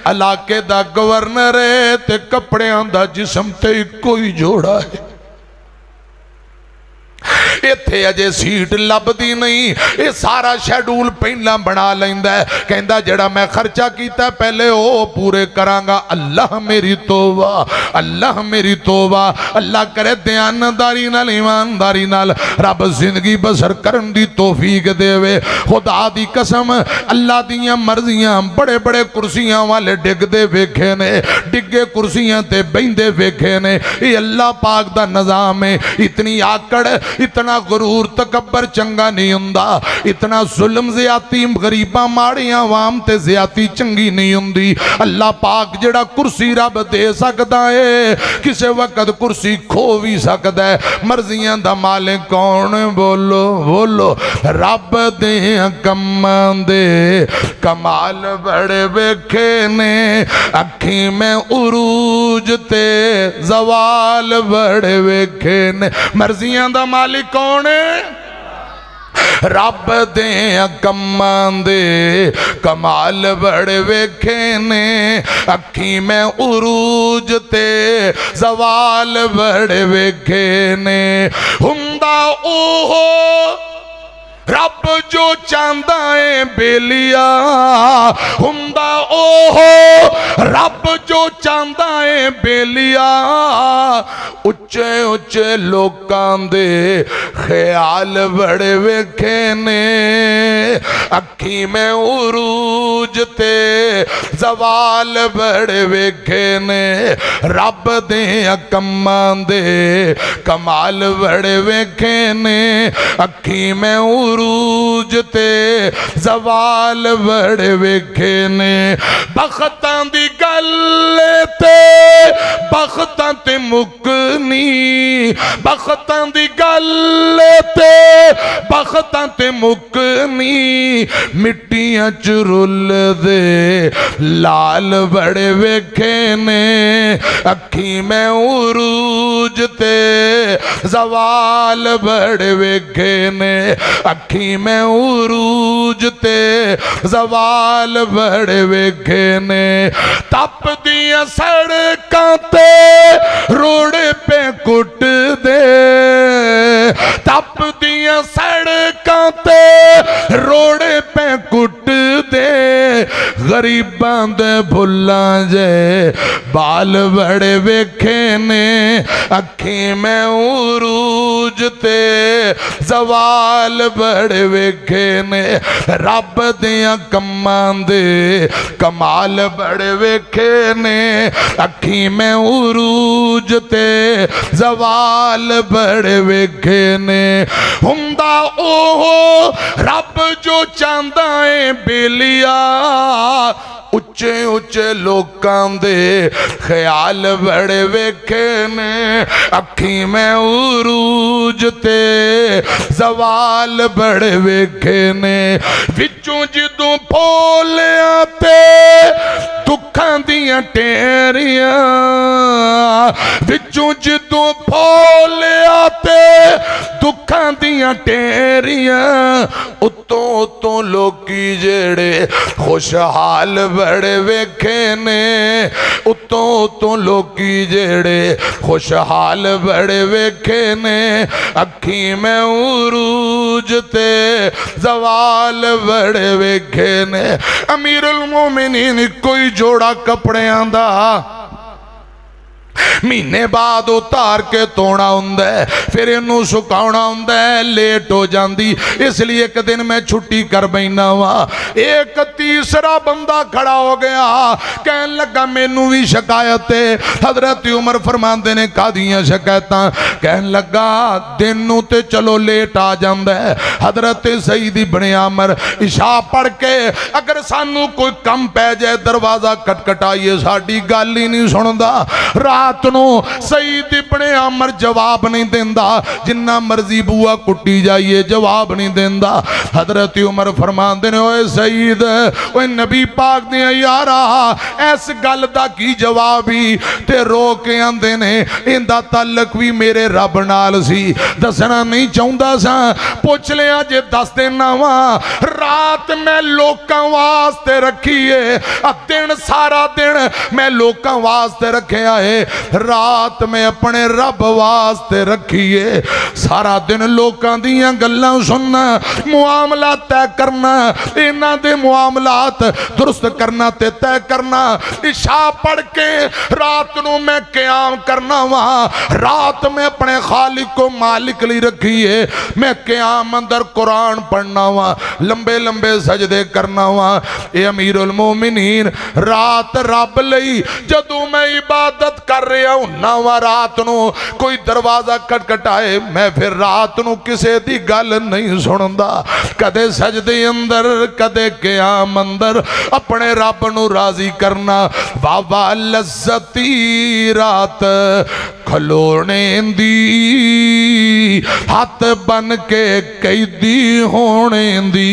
इलाके दा गवर्नर है ते कपड़ियां दा जिस्म ते इक्को ही जोड़ा है। इत्थे अजे सीट लभदी नहीं, ये सारा शेड्यूल पहला बना लैंदा है, कहंदा जेड़ा मैं खर्चा कीता पहले वो पूरे करांगा। अल्लाह मेरी तौबा, अल्लाह मेरी तौबा। अल्लाह करे दयानदारी नाल ईमानदारी नाल रब जिंदगी बसर करन दी तौफीक देवे। खुदा दी कसम अल्लाह दियां मर्जियां बड़े बड़े कुर्सियां वाले डिगदे वेखे ने, डिगे कुर्सियां ते बहिंदे वेखे ने, ये अल्लाह पाक दा निजाम है। इतनी आकड़ इतना गुरूर तकबर चंगा नहीं हुंदा, इतना जुल्म ज़्यादती गरीबां माड़ियां वाम ते ज़्यादती चंगी नहीं हुंदी। अल्लाह पाक जेड़ा कुर्सी रब दे सकदा है, किसे वक्त कुर्सी खो भी सकदा है। मर्जियां दा मालिक कौन? बोलो बोलो। रब दे कम्मां दे कमाल बड़े वेखे ने, अखी में उरूज ते जवाल बड़े वेखे ने। मर्जियां दा मालिक कौन है? रब दे कम्मां दे कमाल बड़े वेखे ने, अखी में उरूज ते जवाल बड़े वेखे ने। हुंदा ओहो रब जो चांदा है बेलिया, हुंदा ओहो रब जो चांदा है बेलिया। उच्चे उच्चे लोकां दे ख्याल बड़े वेखे ने, अखी में उरूज ते जवाल बड़े वेखे ने। रब दे कम्मां दे कमाल बड़े वेखे ने, अखी में उरूज ते जवाल बड़े वेखे ने। बख्तां दी गल ते बख्तां ते मुकनी, बख्तां दी गल ते बख्तां ते मुकनी। मिट्टियां च रुल दे लाल बड़े वेखे ने, अखी में उरूज ते जवाल बड़े वेखे ने। अखी में उरूज ते जवाल बड़े वेखे ने। तप दियां सड़कां ते रोड़े पे कुट दे, तप दियां सड़कां ते रोड़े पे कुट दे। गरीबां दे भुल्लां जे बाल बड़े वेखे ने, अखी में उरूज ते जवाल बड़े वेखे ने। रब दियां कम्मां दे कमाल बड़े वेखे ने, अखी में उरूज ते जवाल बड़े वेखे ने। हुंदा ओहो रब जो चांदा है बेलिया, उच्चे उच्चे लोकां दे ख्याल बड़े वेखे ने। अखी में उरूज ते जवाल बड़े वेखे ने। विचों जदों फोलियां ते दुखां दी दियां टेरियां विचों जदों फौलिया ते दुखां दियां टेरियां उत्तों उत्तों लोकी जेड़े खुशहाल बड़े वेखे ने उत्तों उत्तों लोकी जेड़े खुशहाल बड़े वेखे ने अखी में उरूज ते जवाल बड़े वेखे ने अमीरुल मोमिनीन कोई जोड़ा कपड़ियां दा महीने बाद उतार के धोना हुंदा है फिर इनू सुकाउणा हुंदा है लेट हो जाती इसलिए एक दिन मैं छुट्टी कर बैठा वा एक तीसरा बंदा खड़ा हो गया कहन लगा मैनू भी शिकायत है हजरत उमर फरमाते ने कादियां शिकायतां कहन लगा दिन नू ते चलो लेट आ जांदा है हजरत सईद इब्ने आमर इशा पढ़ के अगर सानू कोई कम पै जाए दरवाजा खटखटाइए साडी गल ही नहीं सुनदा रात नू सईद इब्ने आमर जवाब नहीं देंदा जिन्ना मर्जी बुआ कुट्टी जाइए जवाब नहीं देंदा हजरत उमर फरमांदे ने ओए सईद ओए नबी पाक दे यारा इस गल दा की जवाब ही ते रो के आंदे ने इंदा ताल्लुक भी मेरे रब नाल सी दसना नहीं चाहुंदा सा पुछ लिया जे दस देना वा रात मैं लोकां वास्ते रखी है दिन सारा दिन मैं लोकां वास्ते रखिया है रात में अपने रब वास्ते रखिए सारा दिन लोकां दियां गल्लां सुनना मुआमला तय करना इन्हां दे मुआमलात दुरुस्त करना ते तय करना इशा पढ़ के रात नू मैं क़याम करना वा रात में अपने खालिक को मालिक लिए रखिए मैं क़याम अंदर कुरान पढ़ना वा लंबे लंबे सजदे करना वा ए अमीरुल मोमिनीन रात रब लई जदों मैं इबादत कर रहा हुन्ना वा रात नू कोई दरवाजा खटखटाए मैं फिर रात नू किसे दी गल नहीं सुनदा कदे सजदे अंदर कदे क़याम अंदर अपने रब नू राजी करना बाबा लज्जती रात खलोने दी हथ बन के कैदी होने दी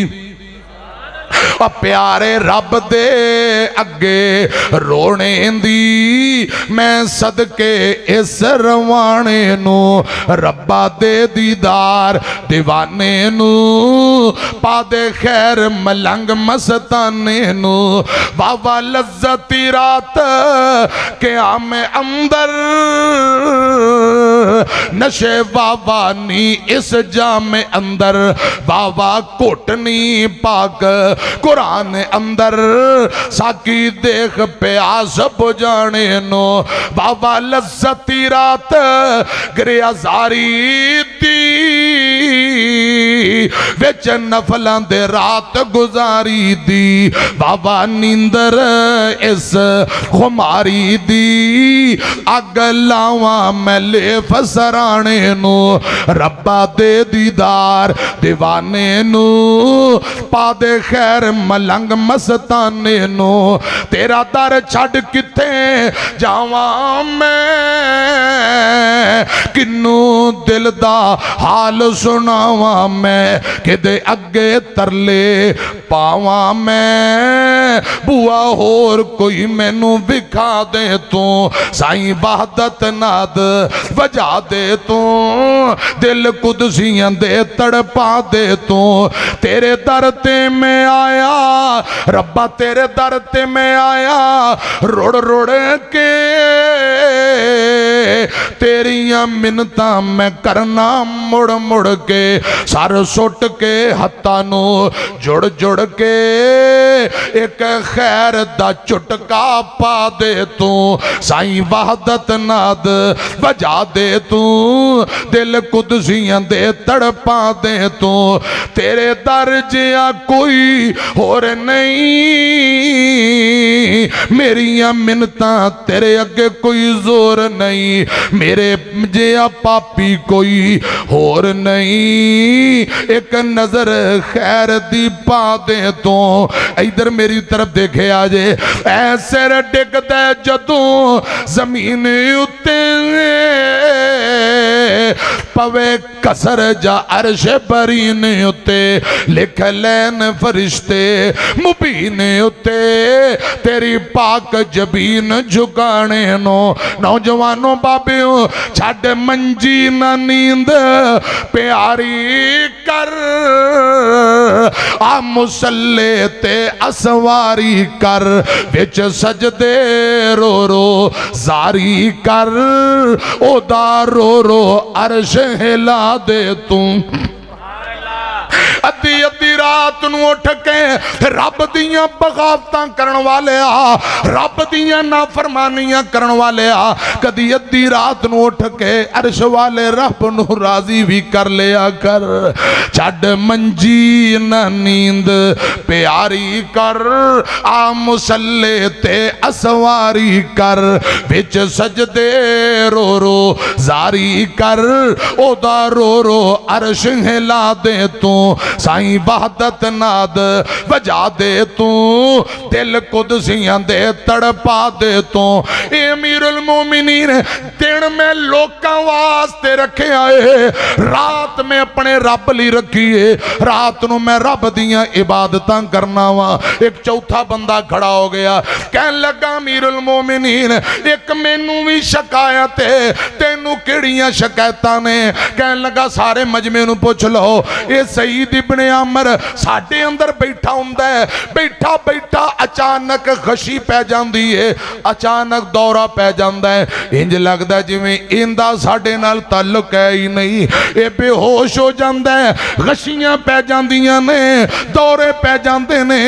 प्यारे रब दे अगे रोने दी मैं सदके इस रवाने नू रब्बा दे दीदार दीवाने नू पादे खैर मलंग मस्ताने नू बाबा लज्जती रात क़याम अंदर नशे बाबा नी इस जामे अंदर बाबा घुटनी पाक कुरान अंदर साकी देख प्यास बुझाने नो बाबा लज्जती रात गिरयाजारी दी विच नफलां दे रात गुजारी दी बाबा नींदर इस खुमारी दी अग लावा मैं ले फसराने नो रब्बा दे दीदार दीवाने नो पादे खैर मलंग मस्ताने नो तेरा दर छड़ किथे जावा मैं किन्नू दिल दा हाल सुनावा मैं किदे अगे तरले पावा मैं बुआ होर कोई मैनू विखा दे तू साईं वहदत नाद वजा दे तू दिल कुदसियां दे तड़पा दे तू तेरे दर ते मैं आया रब्बा तेरे दर ते मैं आया रुड़ रुड़ के तेरियां मिन्नतां मैं करना मुड़ मुड़ के सर सुट के हत्थां नू जुड़ जुड़ के एक खैर दा चुटका पा दे तू साईं वहदत नाद वजा दे तू दिल कुदसियां दे तड़पा दे तू तेरे दर जिया कोई होर नहीं मेरियां मिन्नतां तेरे अगे कोई जोर नहीं मेरे जिया पापी कोई होर नहीं एक नजर खैर दी पा दे तू इधर मेरी तरफ देखे आजे ऐसे डिगदा जदों जमीन उत्ते पवे कसर जा अर्श बरीन उत्ते लिख लैन फरिश्ते मुबीन उत्ते तेरी पाक जबीन झुकाने नो नौजवानों बाबियों छड़ मंजी ना नींद प्यारी कर आ मुसल्ले ते असवारी कर विच सजदे रो रो जारी कर ओदा रो रो अर्श हिला दे तू अद्धी अद्धी रात नूं उठ के रब दियां बगावतां करन वाले आ रब दियां नाफरमानियां करन वाले आ कदी अद्धी रात नूं उठ के अर्श वाले रब नूं राजी भी कर लिया कर छड़ मंजी ना नींद प्यारी कर आ मुसल्ले ते असवारी कर विच सजदे रो रो जारी कर ओदा रो रो अर्श हिला दे तू साईं वहदत नाद वजा दे तू दिल कुदसियां दे तड़पा दे तू ए अमीरुल मोमिनीन दिन में लोकां वास्ते रखे आए रात में अपने रब लई रखी है रात नूं मैं रब दियां इबादतां करना वा एक चौथा बंदा खड़ा हो गया कहन लगा अमीरुल मोमिनीन एक मैनू भी शिकायत है तैनू किहड़ियां शिकायतां ने कहन लगा सारे मजमे नूं पुछ लो ये सईद इब्ने अमर साडे अंदर बैठा हुंदा है बैठा बैठा अचानक खशी पै जांदी है अचानक दौरा पै जांदा है इंज लगदा जिवें इंदा साडे नाल ताल्लुक है ही नहीं ये बेहोश हो जांदा है खशियां पै जांदियां ने दौरे पै जांदे ने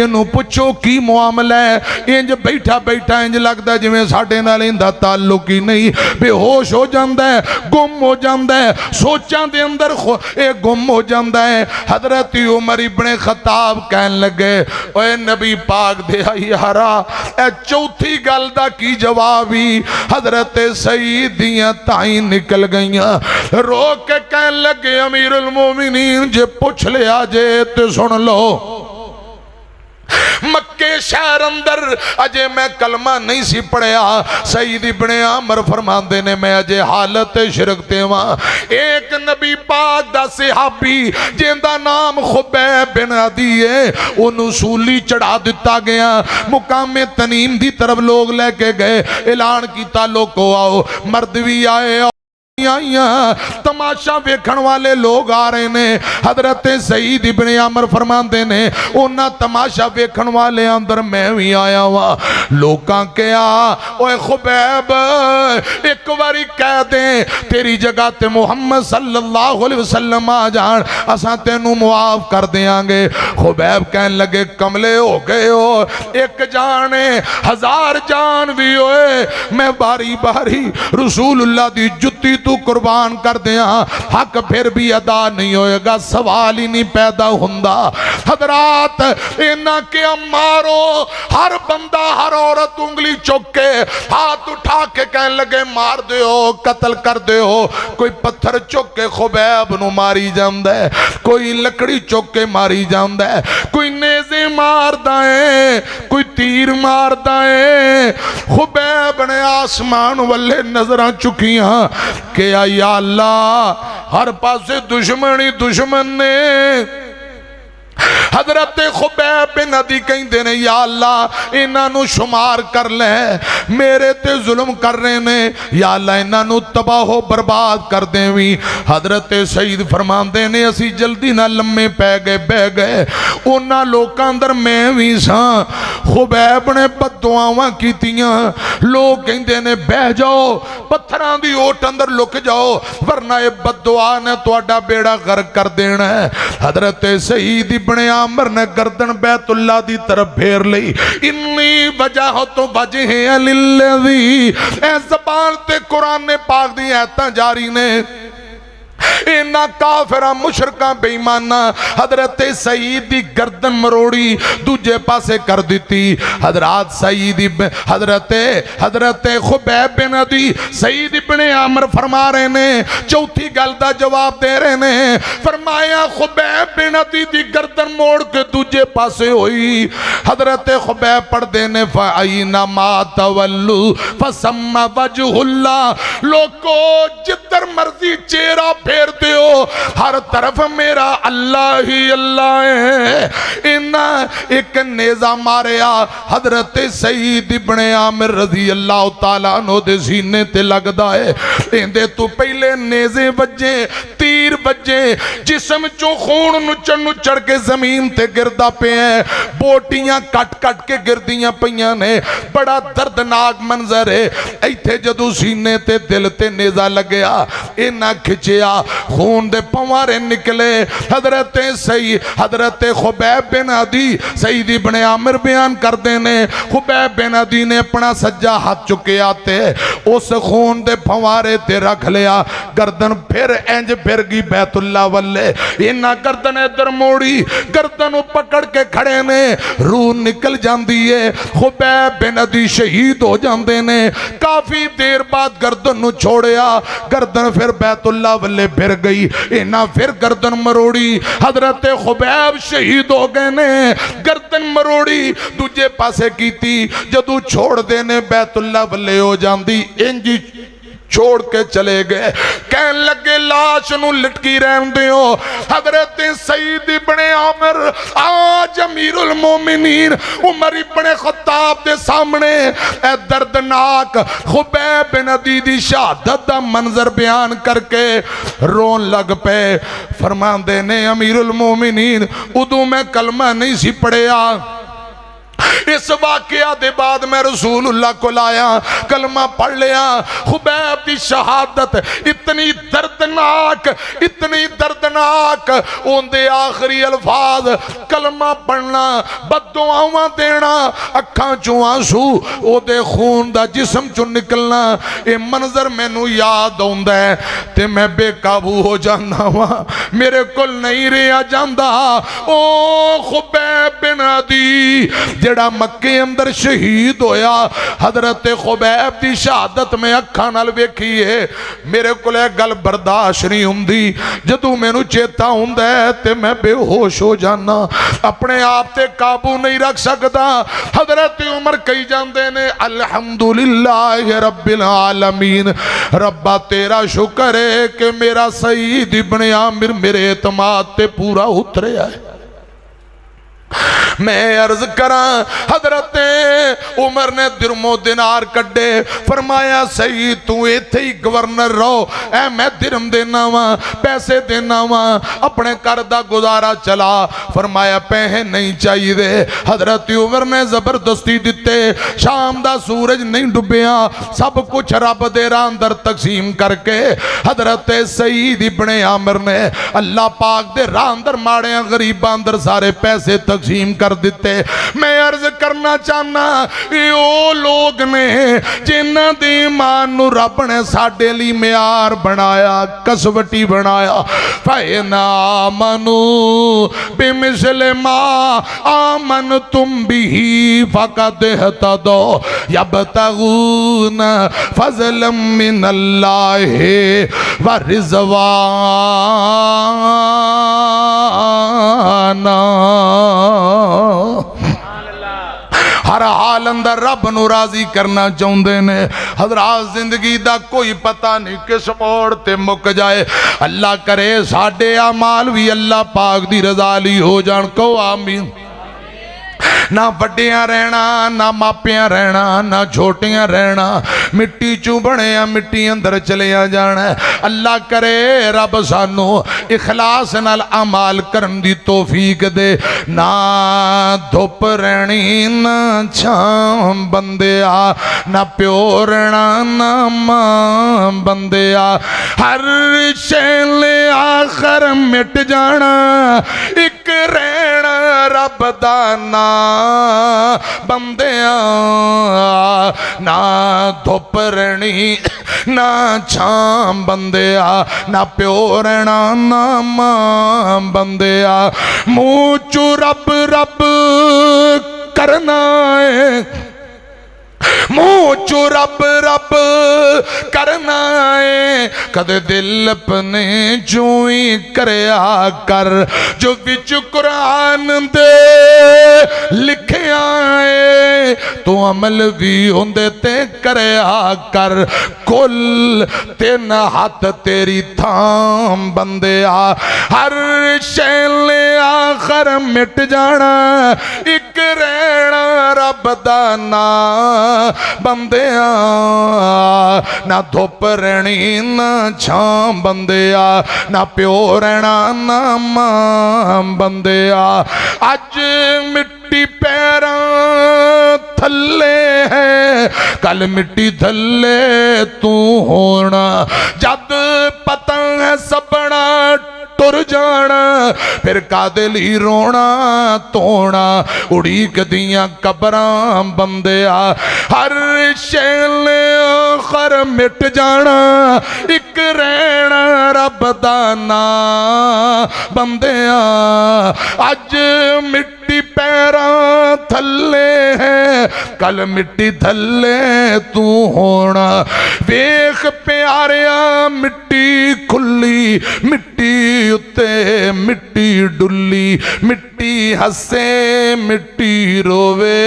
इनू पुछो की मामला है इंज बैठा बैठा इंज लगदा जिवें साडे नाल इंदा ताल्लुक ही नहीं बेहोश हो जांदा है गुम हो जांदा है सोचां दे अंदर ये गुम हो जांदा है हजरत उमर इब्ने खत्ताब कहन लगे ओए नबी पाक दे यारा ए चौथी गल दा की जवाब ही हजरत सईद दियां ताई निकल गईयां रो के कहन लगे अमीरुल मोमिनीन जे पुछ लिया जे ते सुन लो मक्के शहर अंदर अजे मैं कलमा नहीं सी पढ़िया सईद इब्ने अमर फरमांदे ने मैं अजे हालत शिरक ते वां एक नबी पाक दा सहाबी जिंदा नाम खुबैब बिन अदी है ओनू सूली चढ़ा दिता गया मुकामे तनीम दी तरफ लोग लेके गए ऐलान किया लोगो आओ मर्द भी आए तमाशा वेखण वाले लोग आ रहे ने हजरत सईद इब्ने अमर फरमांदे ने उन्हां तमाशा वेखण वाले अंदर मैं भी आया वा लोकां कहा ओए खुबैब एक बारी कह दे तेरी जगह ते मुहम्मद सल्लल्लाहु अलैहि वसल्लम आ जान असां तैनू मुआफ कर देंगे खुबैब कहन लगे कमले हो गए हो एक जान है हजार जान भी होए मैं बारी बारी रसूलुल्लाह दी जुत्ती तू कुर्बान कर दिया हक फिर भी अदा नहीं होएगा सवाल ही नहीं पैदा हुंदा हजरात इन्ना के मारो हर बंदा हर औरत उंगली चुक के हाथ उठा के कहने लगे मार दो कत्ल कर दो कोई पत्थर चुक के खुबैब नू मारी जांदा है कोई लकड़ी चुक के मारी जांदा है कोई नेज़े मारदा है कोई तीर मारदा है खुबैब ने आसमान वाले नजरां चुकियां कि या अल्लाह हर पासे दुश्मन ही दुश्मन ने हजरत खुबैब बिन अदी कहंदे ने या अल्लाह इन्हां नू शुमार कर ले मेरे ते जुल्म कर रहे ने या अल्लाह इन्हां नू तबाहो बर्बाद कर देवी हजरत सईद फरमांदे ने असी जल्दी ना लम्मे पै गए बह गए उन्हां लोकां अंदर मैं भी सां खुबैब ने बददुआवां कीतियां लोग कहंदे ने बह जाओ पत्थरां दी ओट अंदर लुक जाओ वरना ये बददुआ ने तुहाडा बेड़ा गर्क कर देना है हजरत सईद इब्ने अमर ने गर्दन बैतुल्ला दी तरफ फेर लई इन्नी वजह तो वजह लिल्लज़ी ए ज़बान ते कुरान पाक दी आयतां जारी ने इन्ना काफिरा मुशरका बेईमाना हजरत सईद दी गर्दन मरोड़ी दूजे पासे कर दी हजरत सईद हजरत खुबैब बिन अदी सईद इब्ने अमर फरमा रहे ने चौथी गल दा जवाब दे रहे ने फरमाया खुबैब बिन अदी दी गर्दन मोड़ के दूजे पासे हुई हजरत खुबैब पढ़दे ने फअइना मा तवल्लु फसम्मा वजहुल्लाह लोको जित जिधर मर्जी चेहरा फेरते हो हर तरफ मेरा अल्लाह ही अल्लाह है। इन्ना एक नेजा मारिया हजरत सईद इब्ने आमिर रजी अल्लाह तआला अन्हु दे सीने ते लगदा है। इंदे तो पहले नेजे वजे तीर वजे जिस्म चो खून नुचड़ नुचड़ के जमीन ते गिरदा पे है। बोटियां कट कट के गिरदियां पईयां ने। बड़ा दर्दनाक मंजर है। इत्थे जदों सीने ते दिल ते नेजा लगया इन्ना खिंचिया खून दे पवारे निकले। हजरत सही हजरत खुबैब बिन अदी सईद इब्ने आमिर बयान करते ने खुबैब बिन अदी ने अपना सज्जा हाथ चुकिया ते उस खून दे फवारे ते रख लिया। गर्दन फिर इंज फिर गई बैतुल्ला वल्ले। इन्ना गर्दन इधर मोड़ी गर्दन पकड़ के खड़े ने रूह निकल जाती है। खुबैब बिन अदी शहीद हो जाते ने। काफी देर बाद गर्दन नु छोड़िया गर्दन फिर बैतुल्ला वल्ले फिर गई। इन्ना फिर गर्दन मरोड़ी हजरत खुबैब शहीद हो गए ने। गर्दन मरोड़ी दूजे पासे कीती जदू छोड़ देने बैतुल्ला वल्ले हो जाती इंजी छोड़ के चले गए। कहन लगे लाश नू लटकी रहन दियो। हजरत सईद इब्ने आमिर आज अमीरुल मोमिनीन उमर इब्ने खत्ताब दे सामने ए दर्दनाक खुबैब बिन अदी दी शहादत दा मंजर बयान करके रोन लग पे। फरमांदे ने अमीरुल मोमिनीन उदों मैं कलमा नहीं सी पढ़िया। इस वाकया दे बाद मैं रसूलुल्लाह को लाया कलमा पढ़ लिया। खुबैब की शहादत इतनी दर्दनाक उनके आखिरी अल्फाज कलमा पढ़ना बददुआवां देना अखां चों आंसू ओदे खून दा जिस्म चों निकलना ये मंजर मैनू याद आउंदा है ते मैं बेकाबू हो जाना वा। मेरे को नहीं रहा जाता। ओ खुबैब बिन अदी जेड़ा मक्के अंदर शहीद होया हजरत खुबैब की शहादत में अखा नाल वेखी है। मेरे को गल बर्दाश्त नहीं हुंदी। जदों मैनू चेता हुंदा है ते मैं बेहोश हो जाना अपने आप ते काबू नहीं रख सकता। हजरत उमर कही जाते ने अल्हम्दुलिल्लाह रब्बिल आलमीन रब्बा तेरा शुक्र है कि मेरा सईद इब्ने आमिर मेरे एतमाद ते पूरा उतरिया है। मैं अर्ज करा हजरत उमर ने दिरमो दिनार कड्डे फरमाया सही तू इत्थे ही गवर्नर रहो ऐ मैं दिरम देना वा पैसे देना वा अपने घर दा गुजारा चला। फरमाया पैसे नहीं चाहिए। हजरत उमर ने जबरदस्ती दिते। शाम दा सूरज नहीं डुबिया सब कुछ रब दे राह अंदर तकसीम करके हजरत सईद इब्ने आमिर ने अल्लाह पाक दे राह अंदर माड़ियां गरीबां अंदर सारे पैसे तकसीम कर दिते। मैं अर्ज करना चाहना ओ लोग ने जिन्हां दी ईमान नू रब ने साडे लई मियार बनाया कसवटी बनाया। फैना मनु बिमिसल मा आमन तुम बिही फकद हतदो यबतगून फज़लम मिनल्लाह व रिज़वाना। हर हाल अंदर रब नू राजी करना चाहते ने। हजरात जिंदगी दा कोई पता नहीं किस मोड़ ते मुक जाए। अल्लाह करे साडे अमाल भी अल्लाह पाक दी रज़ा लई हो जान। कहो आमीन। ना वड्डियां रहना ना मापियां रहना ना छोटियां रहना मिट्टी चू बने मिट्टी अंदर चलिया जाना। अल्लाह करे रब सानू इखलास नाल अमाल करन दी तौफीक दे। ना धुप रहनी ना छां बंदिया ना प्यो रहना ना मां बंदिया हर शैले आखर मिट जाना एक रहना रब दा ना बंदिया ना धुप रहनी ना छां बंदिया ना प्यो रहना ना मां बंदिया मुँह चू रब रब करना है मुँह चो रब रब करना है कदे दिल अपने चू ही करया कर जो बिच कुरान दे लिखिया है, तू अमल भी उंदे ते करया कर। कुल 3 हाथ तेरी थाम बंदिया, हर शैल आखर मिट जाना, एक रहना रब दा नाम बंदिया। ना धुप रहनी ना छां बंदिया, ना प्यो रहना ना मां बंदिया। अज मिट्टी पैरां थल्ले है, कल मिट्टी थल्ले तू होना। जद पता है सबना तुर जाना, फिर कादे लई रोना धोना। उड़ीक दियां कबरां बंदिया, हर शैल आखर मिट जाना, एक रहना रब दा नाम बंदिया। अज मिट्टी पैरां थल्ले है, कल मिट्टी थल्ले तू होना। वेख प्यारिया मिट्टी खुली, मिट्टी उत्ते मिट्टी डुली, मिट्टी हसे मिट्टी रोवे,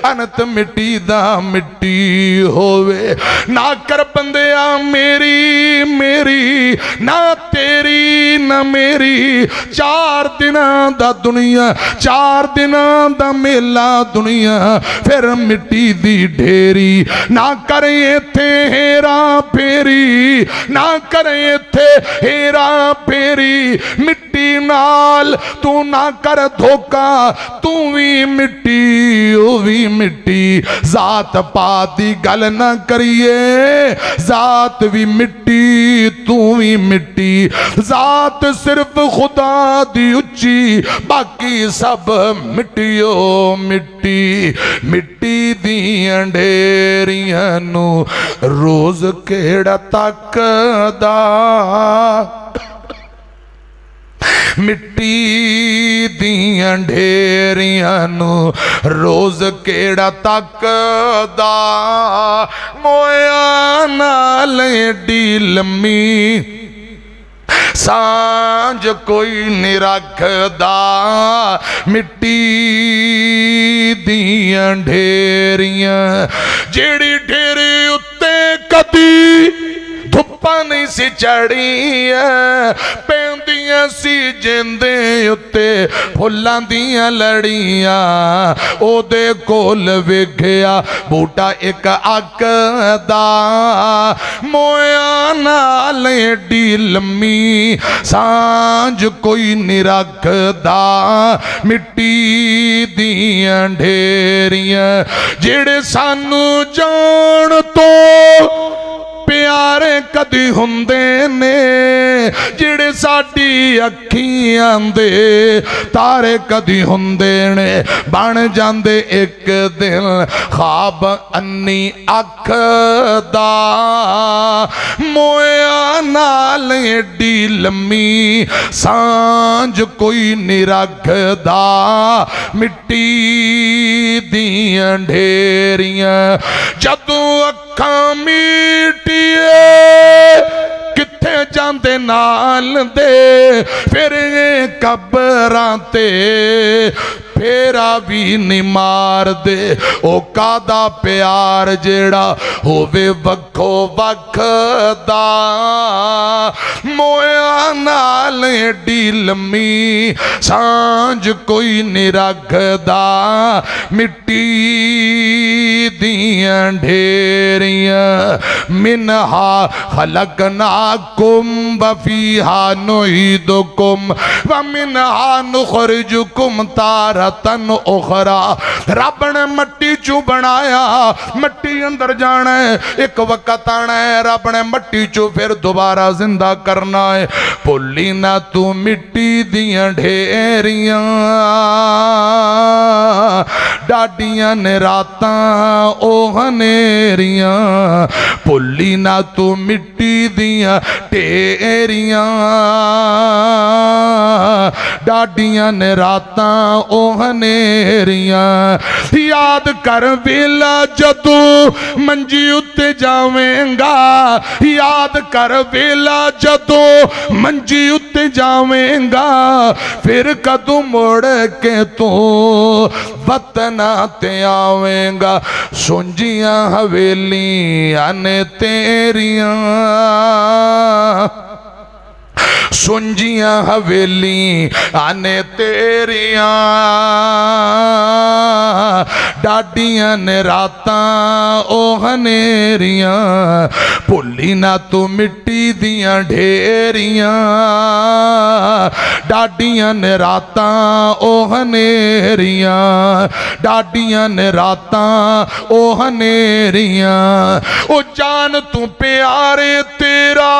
अनत मिट्टी दा मिट्टी होवे। ना कर बंदिया मेरी मेरी, ना तेरी ना मेरी। 4 दिनां दा दुनिया, 4 दिनां दा मेला दुनिया, फिर मिट्टी दी ढेरी। ना कर इत्थे हेरा फेरी, ना कर इत्थे हेरा फेरी। मिट्टी नाल तू ना कर धोखा, तू भी मिट्टी ओ भी मिट्टी। जात पात दी गल ना करिए, जात भी मिट्टी तू भी मिट्टी। जात सिर्फ खुदा दी उच्ची, बाकी सब मिट्टियो मिट्टी। मिट्टी दियां ढेरियां नू रोज केड़ा तकदा, मिट्टी दियां ढेरियां नू रोज केड़ा तकदा। मोया नाल एडी लम्मी सांझ कोई नहीं रखदा। मिट्टी दियां ढेरियां, जेड़ी ढेरी उत्ते कदी धुप्पा नहीं सी चढ़िया, पैंदियां सी जिंदे उत्ते फुल्लां दियां लड़ियां। ओदे कोल वेखिया बूटा एक अकदा, मोया नाल एडी लम्मी सांझ कोई नहीं रखदा। मिट्टी दियां ढेरियां, जेड़े सानू जान तो प्यारे कदी हुंदे ने, जेड़े साडी अखियां दे तारे कदी हुंदे ने। बन जांदे एक दिन ख्वाब अन्नी अख दा, मोया नाल एडी लम्मी सांझ कोई नहीं रखदा। मिट्टी दियां ढेरियां, जदों अखां मीटिए किथे जांदे नाल दे, फिर कबरां ते फेरा भी नहीं मार दे। ओ कादा प्यार जेड़ा होवे वखो वख दा, मोया नाल एडी लम्मी सांझ कोई नहीं रखदा। मिट्टी दियां ढेरियां, मिनहा खलकनाकुम वफीहा नुईदुकुम व मिनहा नुखरिजुकुम तारतन उखरा। रब ने मट्टी चू बनाया, मट्टी अंदर जाना है, एक वक्त आना है, रब ने मट्टी चू फिर दोबारा जिंदा करना है। भुली ना तू मिट्टी दियां ढेरियां, डाडियां ने रातां ओ हनेरियां भुल्ली ना तू मिट्टी दियां ढेरियां डाडियां ने रातां ओ हनेरियां याद कर वेला जदों मंजी उत्ते जावेंगा याद कर वेला जदों मंजी उत्ते जावेंगा फिर कदों मुड़ के तू वतना ते आवेंगा सुंजियां हवेलियां ने तेरियां सुंजियां हवेली आने तेरियां डाडियां ने रातां ओ हनेरियां भुल्ली ना तू मिट्टी दियां ढेरियां डाडियां ने रातां ओ हनेरियां डाडियां ने रातां ओ हनेरियां ओ जान तू प्यारे तेरा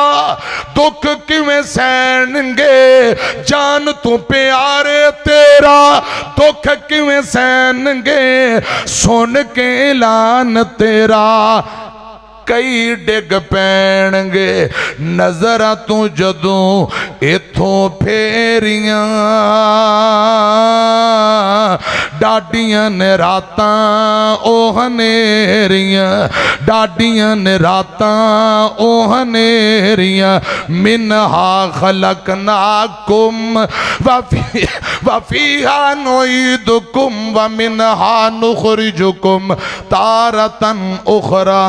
दुख किवें सहनगे जान तू प्यारे तेरा दुख किवें सहनगे सुन के ऐलान तेरा कई डिग पैणगे नजर तू जदों इथों फेरियां डाडियां ने रातां ओ हनेरियां डाडियां ने रातां ओ हनेरियां मिनहा खलकनाकुम वफीहा नुईदुकुम व मिनहा नुखरिजुकुम तारतन उखरा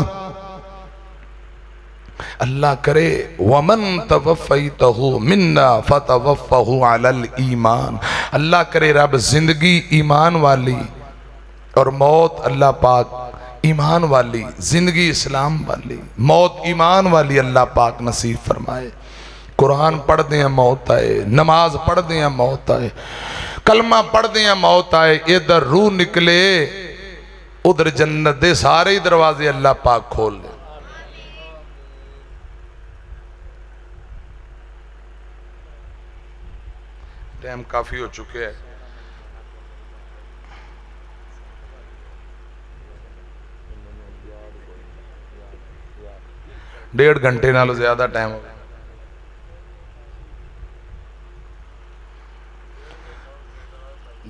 अल्लाह करे वमन तवफ़ैतहु मिन्ना फतवफ़हु अलल ईमान अल्लाह करे रब जिंदगी ईमान वाली और मौत अल्लाह पाक ईमान वाली जिंदगी इस्लाम वाली मौत ईमान वाली अल्लाह पाक नसीब फरमाए। कुरान पढ़ते हैं मौत आए नमाज पढ़ते हैं मौत आए कलमा पढ़ते हैं मौत आए इधर रूह निकले उधर जन्नत दे सारे ही दरवाजे अल्लाह पाक खोल दे। टाइम काफी हो चुके हैं डेढ़ घंटे नालों ज्यादा टाइम हो गया।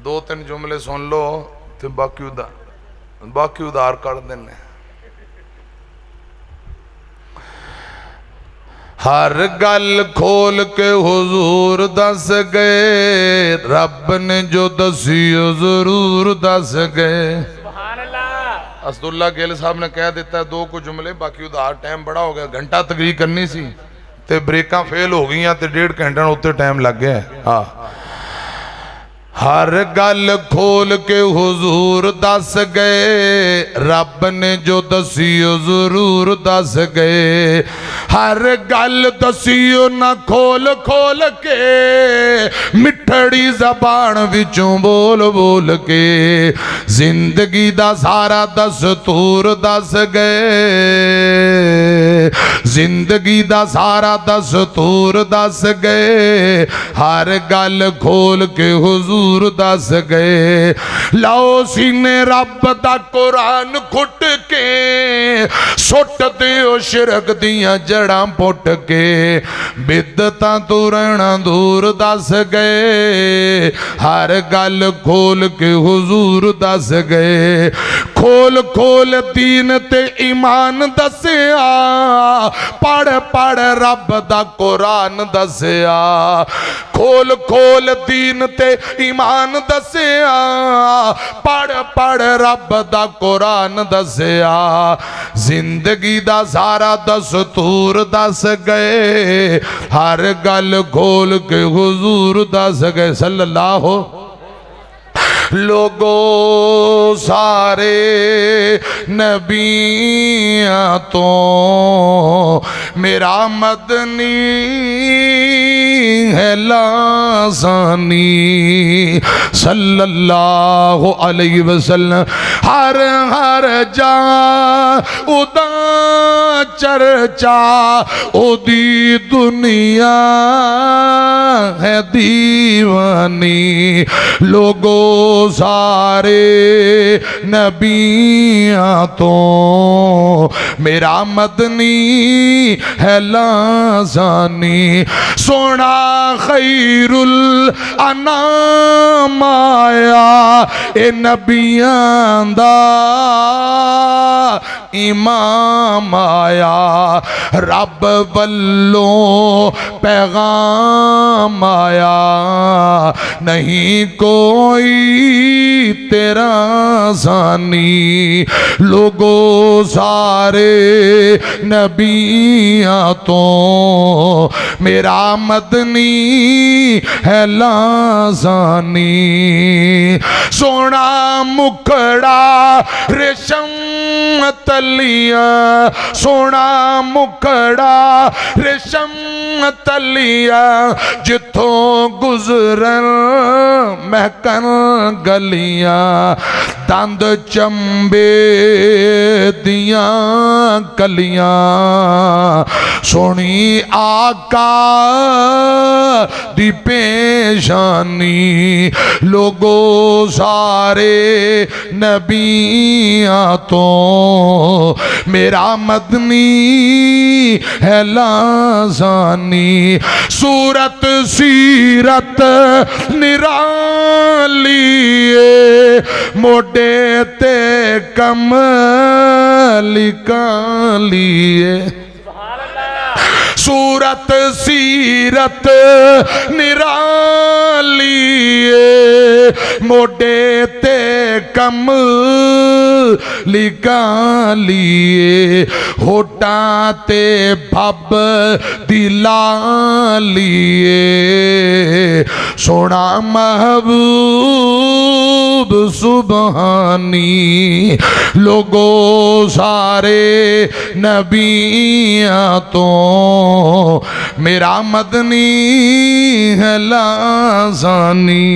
दो तीन जुमले सुन लो तो बाकी उधार कर देने। हर गल खोल के हुजूर दस गए रब ने जो दसियो जरूर दस गए। असदुल्ला गिल साहब ने कह दिता है दो को जुमले बाकी उधार टाइम बड़ा हो गया घंटा तकरीर करनी सी ते ब्रेकां फेल हो गई ते 1.5 घंटे उत्ते टाइम लग गया। हाँ हर गल खोल के हुजूर दस गए रब ने जो दसियो जरूर दस गए। हर गल दसियो ना खोल खोल के मिठड़ी जबान विचों बोल बोल के जिंदगी दा सारा दस्तूर दस गए जिंदगी दा सारा दस्तूर दस गए। हर गल खोल के हुजूर दस गए। लाओ सीने रब दा कुरान खुट के सुट दियो शिरक दियां जड़ां पुट के बिदतां तो रहना दूर दस गए। हर गल खोल के हुजूर दस गए। खोल खोल दीन ते ईमान दसिया पढ़ पढ़ रब दा कुरान दसिया। खोल खोल दीन ते ईमान दसिया पढ़ पढ़ रब दा कुरान दसिया। जिंदगी दा सारा दस्तूर दस गए। हर गल खोल के हुजूर दस गए सल्लल्लाहु। लोगो सारे नबियां तो मेरा मदनी है लासानी सल्लल्लाहु अलैहि वसल्लम। हर हर जा उदा चर्चा ओदी दुनिया है दीवानी लोगो सारे नबियां तो मेरा मदनी है लाज़ानी सोना खैरुल अनाम आया ए नबियां दा इमाम आया रब वल्लों पैगाम आया नहीं कोई तेरा सानी लोगो सारे नबियां तो मेरा मदनी है लाज़ानी सोना मुखड़ा रेशम तलिया सोना मुखड़ा रेशम तलिया जिथों गुजरन महकन गलियां दंद चंबे दियां कलियां सोनी आका दी पेशानी लोगो सारे नबियां तो मेरा मदनी है लाज़ानी सूरत सीरत निराली मोडे ते कमली कालिए सूरत सीरत निराली मोडे ते कम लिकालिए होटा ते भब दिलालिए सोना महबूब सुबहानी लोगो सारे नबियां तो मेरा मदनी है लाज़ानी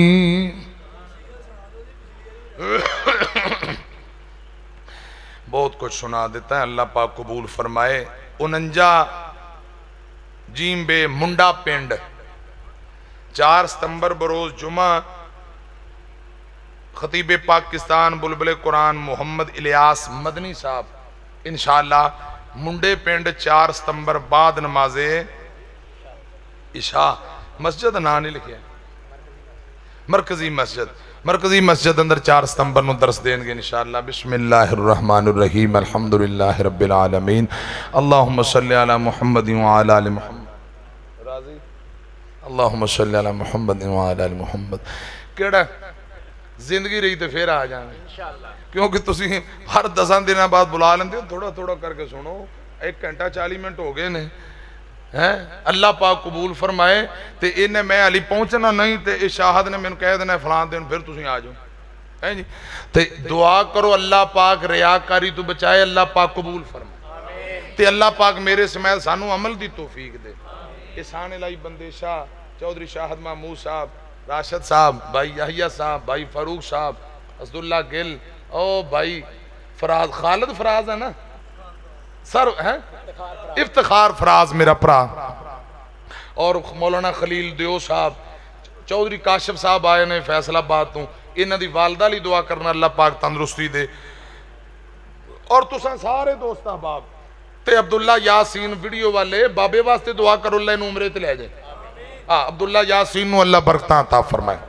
बहुत कुछ सुना देता है अल्लाह पाक कबूल फरमाए 49 जीम बे मुंडा पिंड 4 सितंबर बरोज जुमा खतीब पाकिस्तान बुलबुल कुरान मोहम्मद इलियास मदनी साहब इंशाअल्लाह मुंडे पिंड 4 सितंबर बाद नमाजे इशा मस्जिद ना नहीं लिखे मरकजी मस्जिद अंदर 4 सितंबर को दरस देंगे इंशाअल्लाह बिस्मिल्लाहिर्रहमानिर्रहीम अल्हम्दुलिल्लाहि रब्बिल आलमीन अल्लाहुम्मा सल्लि अला मुहम्मद व अला आलि मुहम्मद राजी अल्लाहुम्मा सल्लि अला मुहम्मद व अला आलि मुहम्मद केड़ा जिंदगी रही तो फिर आ जाए इंशाअल्लाह क्योंकि तुसी हर 10 दिन बाद बुला लेंदे हो थोड़ा थोड़ा करके सुनो 1 घंटा 40 मिनट हो गए ने है अल्लाह पाक कबूल फरमाए तो इन्हें मैं अली पहुंचना नहीं तो इस शाहद ने मैंने कह देना फलां दिन फिर तुम आ जाओ है जी तो दुआ करो अल्लाह पाक रियाकारी तो बचाए अल्लाह पाक कबूल फरमाए तो अल्लाह पाक मेरे समेत सानू अमल की तौफीक दे एहसान इलाही बंदे शाह चौधरी शाहद महमूद साहब राशिद साहब भाई याहिया साहब भाई फारूक साहब असदुल्ला गिल ओ भाई फराज खालिद फराज है ना सर है इफ्तिखार फराज मेरा भरा और मौलाना खलील दियो साहब चौधरी काशिफ साहब आए ने फैसलाबाद तो इन्हों की वालदा ली दुआ करना अल्लाह पाक तंदुरुस्ती दे और तुसा सारे दोस्त अहबाब ते अब्दुल्ला यासीन वीडियो वाले बाबे वास्ते दुआ करो अल्लाह इन्हूं उमरे ते ले जाए हाँ अब्दुल्ला यासीन नूं अल्लाह बरकतां अता फरमाए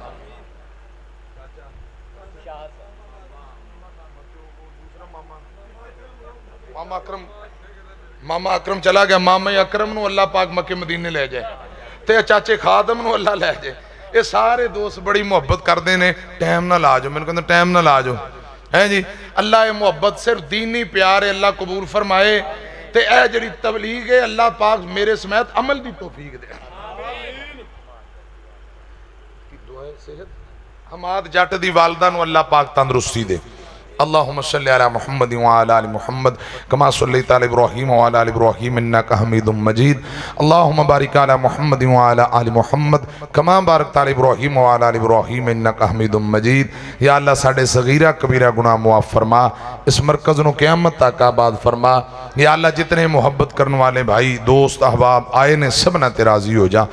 मामा अकरम चला गया मामा अकरम नूं अल्लाह पाक मक्के मदीने ले जाए ते चाचे खादम नूं अल्लाह ले जाए ये सारे दोस्त बड़ी मुहब्बत करते हैं टाइम ना ला जाओ मैंने कहते टाइम ना ला जाओ है जी अल्लाह ये मुहब्बत सिर्फ दीनी प्यार है अल्लाह कबूल फरमाए ते ए जड़ी तबलीग है अल्लाह पाक मेरे समेत अमल की तौफीक दे हमाद जट दी वालदा नूं अल्लाह पाक तंदुरुस्ती दे अल्लाहुम्मा सल्लि अला मुहम्मद व अला आलि मुहम्मद कमा सल्लैता अला इब्राहीम व अला आलि इब्राहीम इन्नका हमीदुम मजीद। अल्लाहुम्मा बारिक अला मुहम्मद व अला आलि मुहम्मद कमा बारकता अला इब्राहीम व अला आलि इब्राहीम इन्नका हमीदुम मजीद। या अल्लाह साडे सगीरा कबीरा गुनाह मुआफ़ फरमा, इस मरकज़ नूं क़यामत तक आबाद फरमा। या अल्लाह जितने मुहब्बत करने वाले भाई दोस्त अहबाब आए ने सबना ते राज़ी हो जा।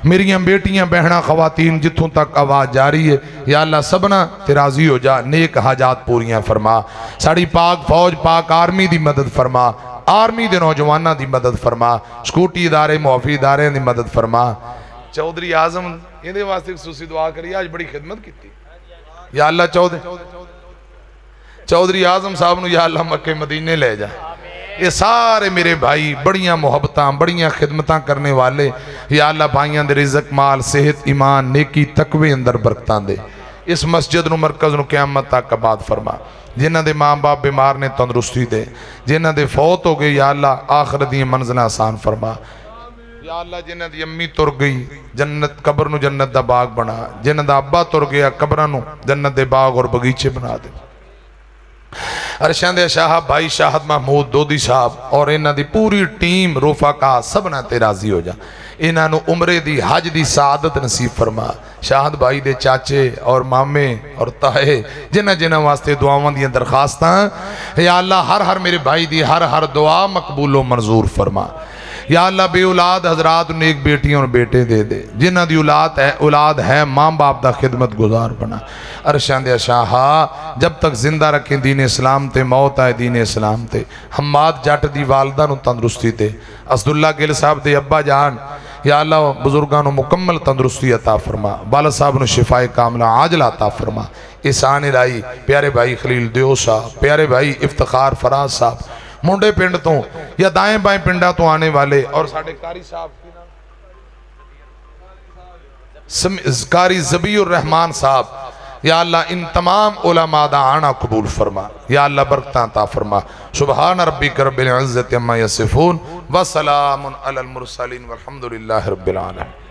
मेरियां बेटियां बहना ख़वातीन जिथों तक आवाज़ जारी है या अल्लाह सबना ते राज़ी हो जा। नेक हाजात पूरियां फरमा। साड़ी पाक फौज पाक आर्मी दी मदद फरमा, आर्मी दे नौजवानों की मदद फरमा, स्कूटी इदारे मुआफ़ी इदारे की मदद फरमा। चौधरी आजम ये वास्ते खुसूसी दुआ करी, आज बड़ी खिदमत की या अल्लाह। चौधरी आजम साहब नूं या अल्लाह मक्के मदीने ले जा। ये सारे मेरे भाई बड़ियां मुहब्बत बड़ियां खिदमतां करने वाले या अल्लाह भाइयों दे रिज़्क माल सेहत ईमान नेकी तकवे अंदर बरकतां दे। इस मस्जिद नूं मरकज़ नूं क़यामत तक आबाद फरमा। जिन्हां दे माँ बाप बीमार ने तंदुरुस्ती दे, जिन्हां दे फौत हो गए या अल्लाह आखिरत दी मंज़िलां आसान फरमा। या अल्लाह जिन्हां दी अम्मी तुर गई जन्नत कब्र नूं जन्नत दा बाग बना, जिन्हां दा अब्बा तुर गया कब्रां नूं जन्नत दे बाग और बगीचे बना दे। अरशां दे शाह भाई शाहद महमूद दोदी साहब और इन्हां दी पूरी टीम रोफाका सबना ते राज़ी हो जा। इन्हां नूं उमरे दी हज दी सादत नसीब फरमा। शाहद भाई दे चाचे और मामे और ताए जिन्हां जिन्हां वास्ते दुआवां दी दरखास्तां या अल्लाह हर मेरे भाई दी हर दुआ मकबूलो मंजूर फरमा। या अल्लाह बे औलाद हजरात नेक बेटियां और बेटे दे दे। जिन्हां दी औलाद है माँ बाप दा खिदमत गुजार बना। अरशां दे शाह जब तक जिंदा रखें दीन इस्लाम ते मौत आए दीन इस्लाम ते। हम्माद जट दी वालदा नूं तंदुरुस्ती ते। असदुल्ला गिल साहब दे अब्बा जान या अल्लाह बुजुर्गां नूं मुकम्मल तंदुरुस्ती अता फरमा। बाला साहब नूं शिफाए कामला आजला अता फरमा। एहसान इलाही प्यारे भाई खलील दियो साहब, प्यारे भाई इफ्तिखार फराज साहब मुंडे पिंड तो या दाएं बाएं पिंडा तो आने वाले और साडे कारी साहब कारी ज़बीउर रहमान साहब या अल्लाह इन तमाम उलमा दा आना कबूल फरमा। या अल्लाह बरकतां अता फरमा। सुबहान रब्बिक रब्बिल इज्जति अम्मा यसिफून व सलामुन अलल मुरसलीन वल्हम्दुलिल्लाहि रब्बिल आलमीन।